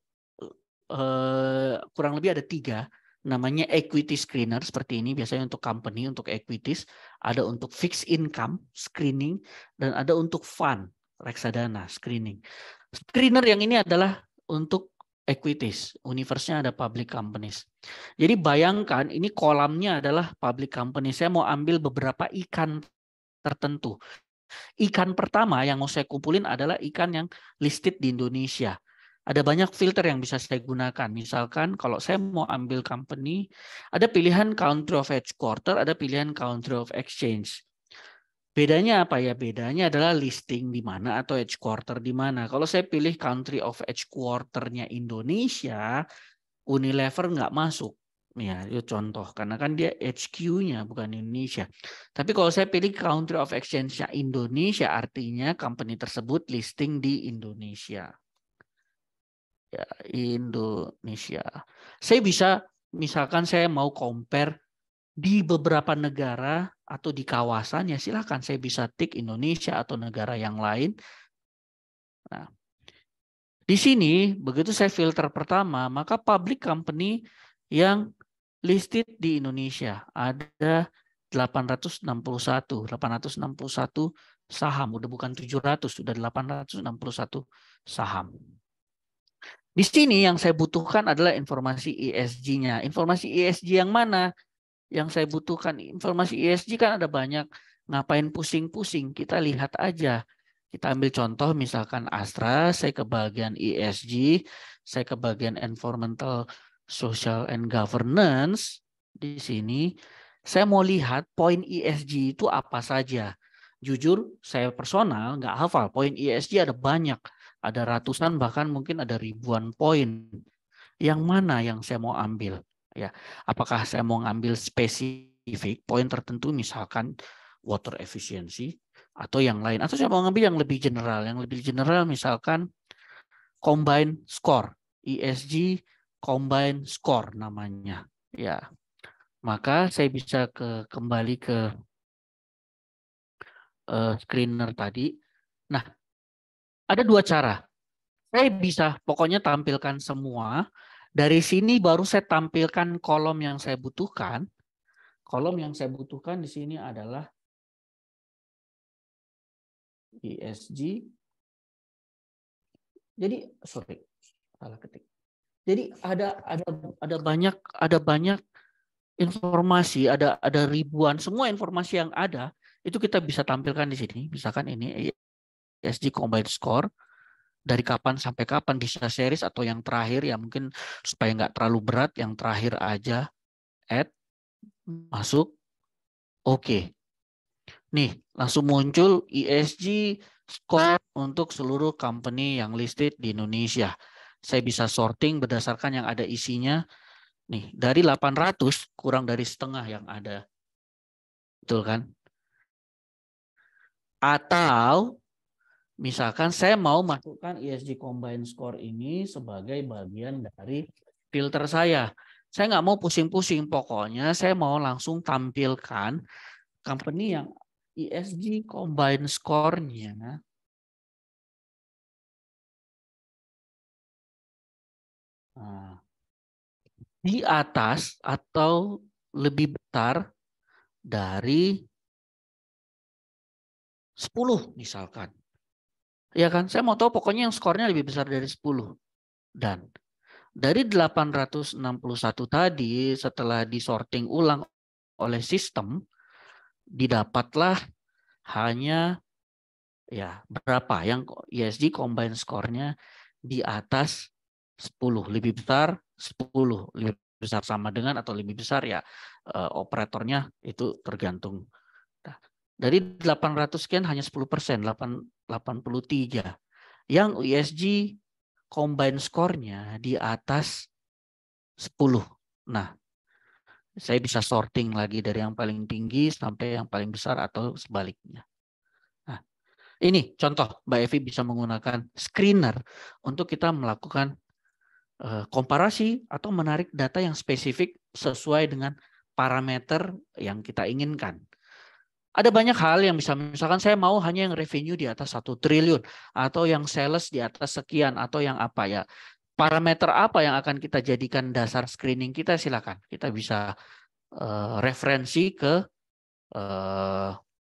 kurang lebih ada 3. Namanya equity screener seperti ini, biasanya untuk company, untuk equities. Ada untuk fixed income screening, dan ada untuk fund, reksadana screening. Screener yang ini adalah untuk equities, universe-nya ada public companies. Jadi bayangkan ini kolamnya adalah public company. Saya mau ambil beberapa ikan tertentu. Ikan pertama yang mau saya kumpulin adalah ikan yang listed di Indonesia. Ada banyak filter yang bisa saya gunakan. Misalkan kalau saya mau ambil company, ada pilihan country of headquarter, ada pilihan country of exchange. Bedanya apa ya? Bedanya adalah listing di mana atau headquarter di mana. Kalau saya pilih country of headquarter-nya Indonesia, Unilever nggak masuk. Ya, itu contoh. Karena kan dia HQ-nya bukan Indonesia. Tapi kalau saya pilih country of exchange-nya Indonesia, artinya company tersebut listing di Indonesia. Ya, Indonesia. Saya bisa, misalkan saya mau compare di beberapa negara atau di kawasan, ya silakan saya bisa tik Indonesia atau negara yang lain. Nah, di sini begitu saya filter pertama, maka public company yang listed di Indonesia ada 861 saham, udah bukan 700, sudah 861 saham. Di sini yang saya butuhkan adalah informasi ESG-nya. Informasi ESG yang mana? Yang saya butuhkan informasi ESG kan ada banyak, ngapain pusing-pusing, kita lihat aja. Kita ambil contoh misalkan Astra, saya ke bagian ESG, saya ke bagian environmental, social and governance. Di sini saya mau lihat poin ESG itu apa saja. Jujur saya personal nggak hafal, poin ESG ada banyak, ada ratusan bahkan mungkin ada ribuan poin. Yang mana yang saya mau ambil? Ya, apakah saya mau ngambil spesifik poin tertentu, misalkan water efficiency, atau yang lain, atau saya mau ngambil yang lebih general. Yang lebih general misalkan combine score, ESG combine score namanya. Ya, maka saya bisa kembali ke screener tadi. Nah, ada 2 cara. Saya bisa pokoknya tampilkan semua. Dari sini baru saya tampilkan kolom yang saya butuhkan. Kolom yang saya butuhkan di sini adalah ESG. Jadi sorry, salah ketik. Jadi ada banyak informasi, ada ribuan, semua informasi yang ada itu kita bisa tampilkan di sini. Misalkan ini ESG combined score. Dari kapan sampai kapan, bisa series atau yang terakhir ya, mungkin supaya nggak terlalu berat, yang terakhir aja. Add, masuk, oke. Nih, langsung muncul ESG score untuk seluruh company yang listed di Indonesia. Saya bisa sorting berdasarkan yang ada isinya. Nih, dari 800 kurang dari setengah yang ada. Betul kan? Atau misalkan saya mau masukkan ESG Combined Score ini sebagai bagian dari filter saya. Saya nggak mau pusing-pusing, pokoknya saya mau langsung tampilkan company yang ESG Combined Score-nya di atas atau lebih besar dari 10 misalkan. Ya kan, saya mau tahu pokoknya yang skornya lebih besar dari 10. Dan dari 861 tadi, setelah disorting ulang oleh sistem, didapatlah hanya ya berapa yang ESG combined score-nya di atas 10, lebih besar 10, lebih besar sama dengan atau lebih besar ya operatornya itu tergantung. Nah, dari 800 sekian hanya 10%, 83. Yang UESG combine score-nya di atas 10. Nah, saya bisa sorting lagi dari yang paling tinggi sampai yang paling besar atau sebaliknya. Nah, ini contoh Mbak Evi bisa menggunakan screener untuk kita melakukan komparasi atau menarik data yang spesifik sesuai dengan parameter yang kita inginkan. Ada banyak hal yang bisa, misalkan saya mau hanya yang revenue di atas 1 triliun, atau yang sales di atas sekian, atau yang apa ya. Parameter apa yang akan kita jadikan dasar screening kita, silakan. Kita bisa referensi ke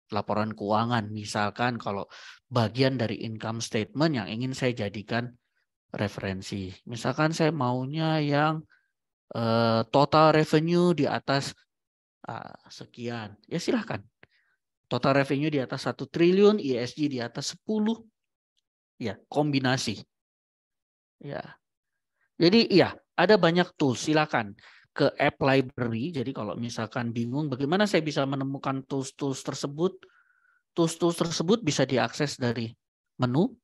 laporan keuangan. Misalkan kalau bagian dari income statement yang ingin saya jadikan referensi. Misalkan saya maunya yang total revenue di atas sekian. Ya silahkan. Total revenue di atas 1 triliun, ESG di atas 10. Ya, kombinasi. Ya. Jadi ya, ada banyak tools. Silakan ke app library. Jadi kalau misalkan bingung bagaimana saya bisa menemukan tools-tools tersebut, tools-tools tersebut bisa diakses dari menu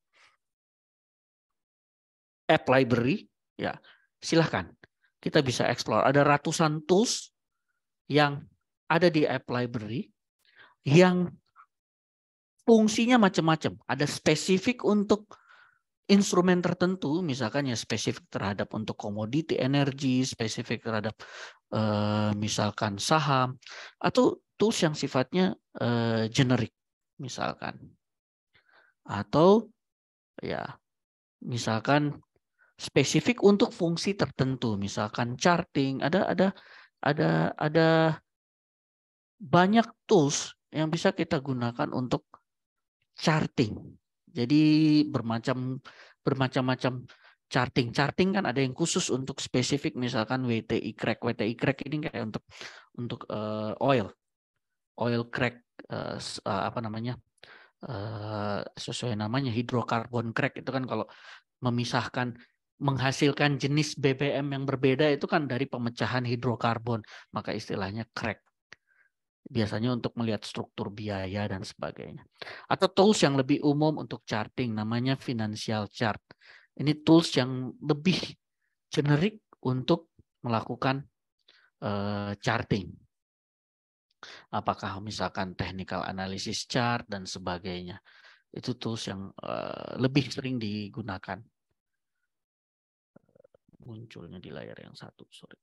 app library. Ya, silahkan. Kita bisa explore. Ada ratusan tools yang ada di app library yang fungsinya macam-macam. Ada spesifik untuk instrumen tertentu, misalkan ya spesifik terhadap untuk komoditi energi, spesifik terhadap misalkan saham, atau tools yang sifatnya generik, misalkan. Atau ya misalkan spesifik untuk fungsi tertentu, misalkan charting, ada banyak tools yang bisa kita gunakan untuk charting. Jadi bermacam-macam charting. Charting kan ada yang khusus untuk spesifik, misalkan WTI crack. WTI crack ini kayak untuk oil crack apa namanya? Sesuai namanya hidrokarbon crack itu kan kalau memisahkan menghasilkan jenis BBM yang berbeda itu kan dari pemecahan hidrokarbon, maka istilahnya crack. Biasanya untuk melihat struktur biaya dan sebagainya. Atau tools yang lebih umum untuk charting, namanya financial chart. Ini tools yang lebih generik untuk melakukan charting. Apakah misalkan technical analysis chart dan sebagainya. Itu tools yang lebih sering digunakan. Munculnya di layar yang satu, sorry.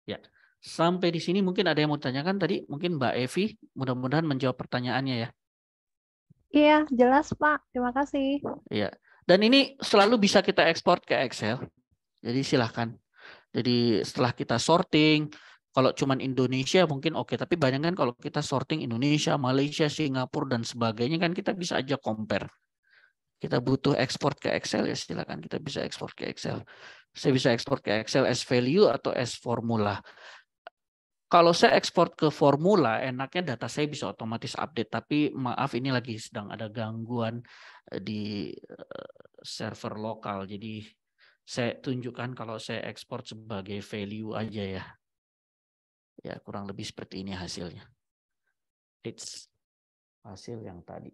Ya. Sampai di sini mungkin ada yang mau ditanyakan tadi, mungkin Mbak Evi, mudah-mudahan menjawab pertanyaannya ya. Iya, jelas Pak. Terima kasih. Iya. Dan ini selalu bisa kita ekspor ke Excel. Jadi silahkan. Jadi setelah kita sorting, kalau cuman Indonesia mungkin oke, tapi bayangkan kalau kita sorting Indonesia, Malaysia, Singapura dan sebagainya kan kita bisa aja compare. Kita butuh ekspor ke Excel ya silakan kita bisa ekspor ke Excel. Saya bisa ekspor ke Excel as value atau as formula. Kalau saya ekspor ke formula, enaknya data saya bisa otomatis update. Tapi maaf ini lagi sedang ada gangguan di server lokal. Jadi saya tunjukkan kalau saya ekspor sebagai value aja ya. Ya kurang lebih seperti ini hasilnya. It's hasil yang tadi.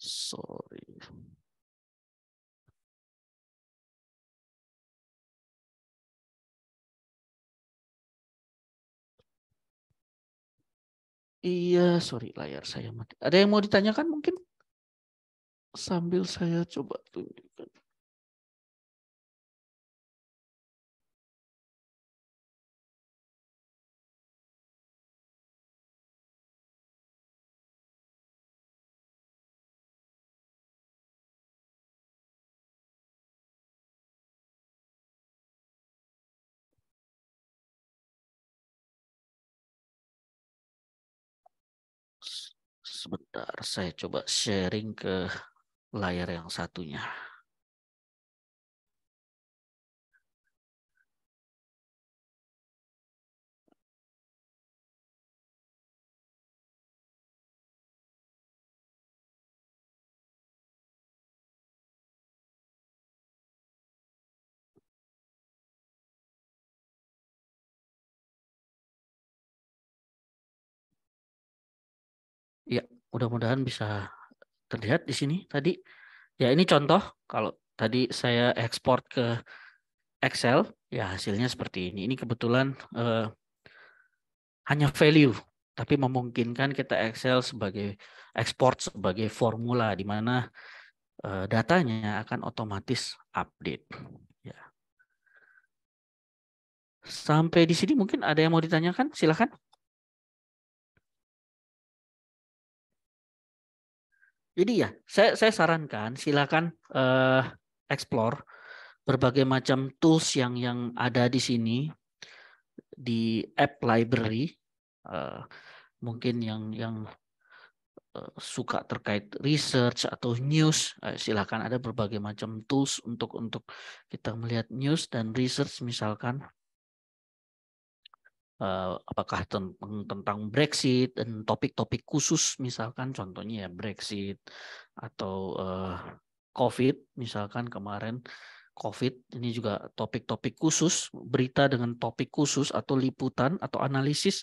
Sorry. Iya, sorry layar saya mati. Ada yang mau ditanyakan mungkin? Sambil saya coba tunjukkan. Sebentar, saya coba sharing ke layar yang satunya. mudah-mudahan bisa terlihat di sini tadi. Ya, ini contoh kalau tadi saya ekspor ke Excel, ya hasilnya seperti ini. Ini kebetulan hanya value, tapi memungkinkan kita Excel sebagai export sebagai formula di mana datanya akan otomatis update. Ya. Sampai di sini mungkin ada yang mau ditanyakan, silakan. Jadi ya, saya sarankan silakan explore berbagai macam tools yang ada di sini di app library. Mungkin yang suka terkait research atau news, silakan ada berbagai macam tools untuk kita melihat news dan research, misalkan apakah tentang Brexit dan topik-topik khusus, misalkan contohnya ya Brexit atau COVID, misalkan kemarin COVID, ini juga topik-topik khusus, berita dengan topik khusus atau liputan atau analisis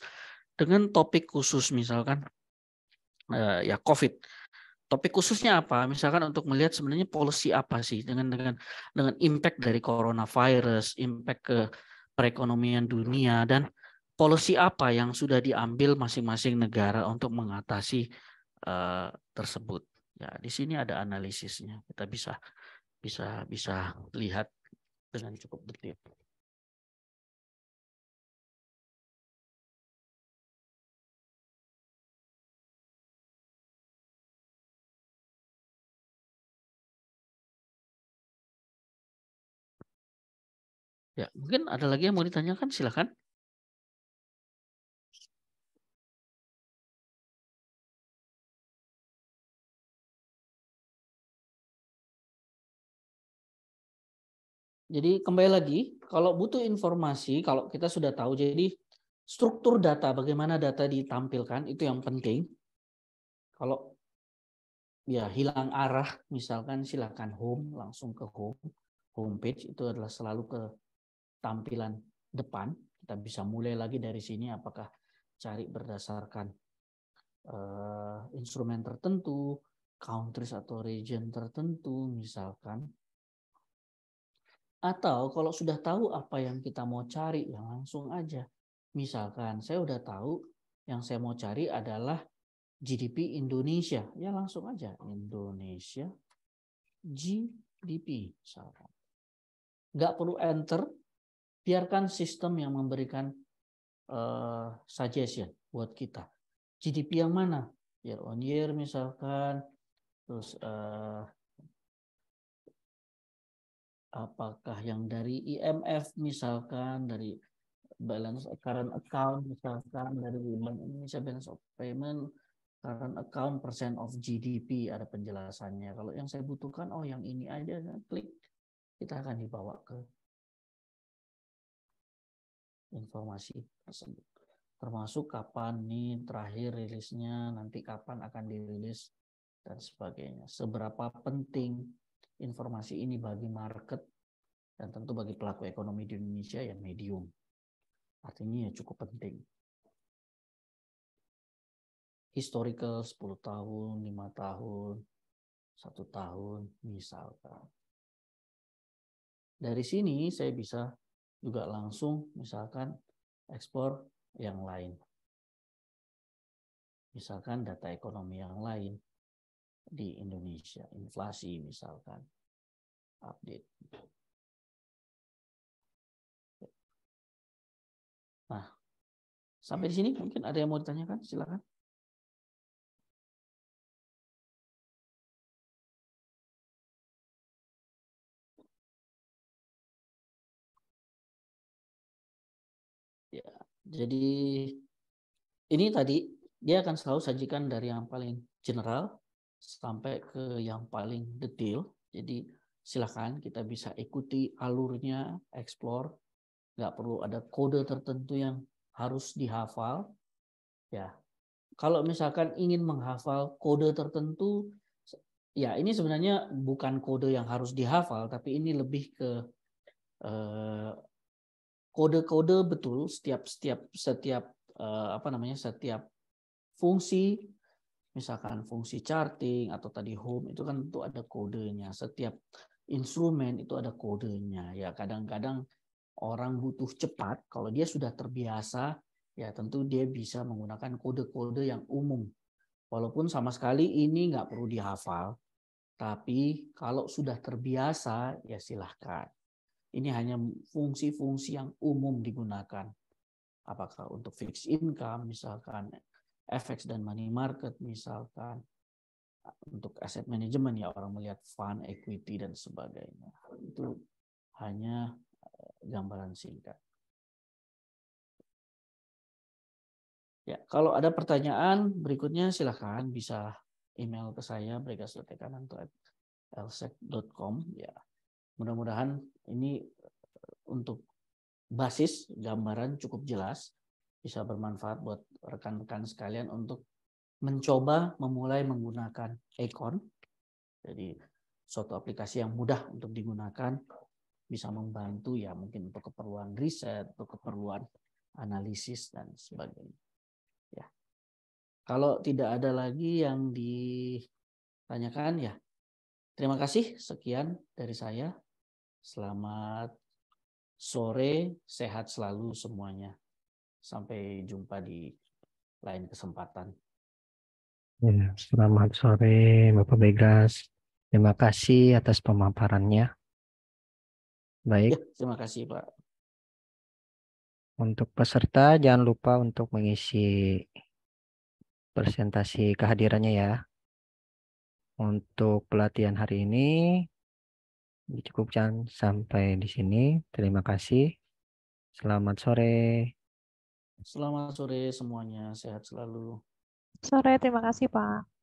dengan topik khusus, misalkan ya COVID. Topik khususnya apa? Misalkan untuk melihat sebenarnya policy apa sih dengan impact dari coronavirus, impact ke perekonomian dunia, dan policy apa yang sudah diambil masing-masing negara untuk mengatasi tersebut. Ya, di sini ada analisisnya. Kita bisa lihat dengan cukup detail. Ya, mungkin ada lagi yang mau ditanyakan, silakan. Jadi kembali lagi, kalau butuh informasi, kalau kita sudah tahu, jadi struktur data, bagaimana data ditampilkan, itu yang penting. Kalau ya hilang arah, misalkan silakan home, langsung ke home page, itu adalah selalu ke tampilan depan. Kita bisa mulai lagi dari sini, apakah cari berdasarkan instrumen tertentu, countries atau region tertentu, misalkan. Atau kalau sudah tahu apa yang kita mau cari, ya langsung aja. Misalkan saya udah tahu yang saya mau cari adalah GDP Indonesia. Ya langsung aja Indonesia GDP. Misalkan. Nggak perlu enter, biarkan sistem yang memberikan suggestion buat kita. GDP yang mana? Year on year misalkan. Terus apakah yang dari IMF misalkan, dari balance current account misalkan, dari Bank Indonesia balance of payment, current account, percent of GDP, ada penjelasannya. Kalau yang saya butuhkan, oh yang ini aja, klik, kita akan dibawa ke informasi tersebut. Termasuk kapan nih terakhir rilisnya, nanti kapan akan dirilis, dan sebagainya. Seberapa penting informasi ini bagi market, dan tentu bagi pelaku ekonomi di Indonesia ya medium. Artinya ya cukup penting. Historical 10 tahun, 5 tahun, 1 tahun misalkan. Dari sini saya bisa juga langsung misalkan ekspor yang lain. Misalkan data ekonomi yang lain di Indonesia, inflasi misalkan, update. Nah, sampai di sini mungkin ada yang mau ditanyakan, silakan. Ya, jadi ini tadi dia akan selalu sajikan dari yang paling general sampai ke yang paling detail. Jadi silakan kita bisa ikuti alurnya, explore. Nggak perlu ada kode tertentu yang harus dihafal. Ya, kalau misalkan ingin menghafal kode tertentu, ya ini sebenarnya bukan kode yang harus dihafal, tapi ini lebih ke kode-kode betul setiap setiap fungsi misalkan fungsi charting atau tadi home itu kan tentu ada kodenya. Setiap instrumen itu ada kodenya. Ya kadang-kadang orang butuh cepat, kalau dia sudah terbiasa, ya tentu dia bisa menggunakan kode-kode yang umum. Walaupun sama sekali ini nggak perlu dihafal, tapi kalau sudah terbiasa, ya silahkan. Ini hanya fungsi-fungsi yang umum digunakan. Apakah untuk fixed income, misalkan FX dan money market, misalkan untuk asset management, ya orang melihat fund, equity, dan sebagainya. Itu hanya gambaran singkat. Ya, kalau ada pertanyaan berikutnya silahkan bisa email ke saya bregasltekananto@lsec.com. Ya, mudah-mudahan ini untuk basis gambaran cukup jelas, bisa bermanfaat buat rekan-rekan sekalian untuk mencoba memulai menggunakan Acorn. Jadi suatu aplikasi yang mudah untuk digunakan, bisa membantu ya mungkin untuk keperluan riset, untuk keperluan analisis dan sebagainya. Ya. Kalau tidak ada lagi yang ditanyakan ya, terima kasih, sekian dari saya. Selamat sore, sehat selalu semuanya. Sampai jumpa di lain kesempatan. Ya, selamat sore Bapak Begas. Terima kasih atas pemaparannya. Baik, Ya, terima kasih Pak. untuk peserta jangan lupa untuk mengisi presentasi kehadirannya ya. Untuk pelatihan hari ini dicukupkan sampai di sini. Terima kasih. Selamat sore. Selamat sore semuanya, sehat selalu. Sore, terima kasih Pak.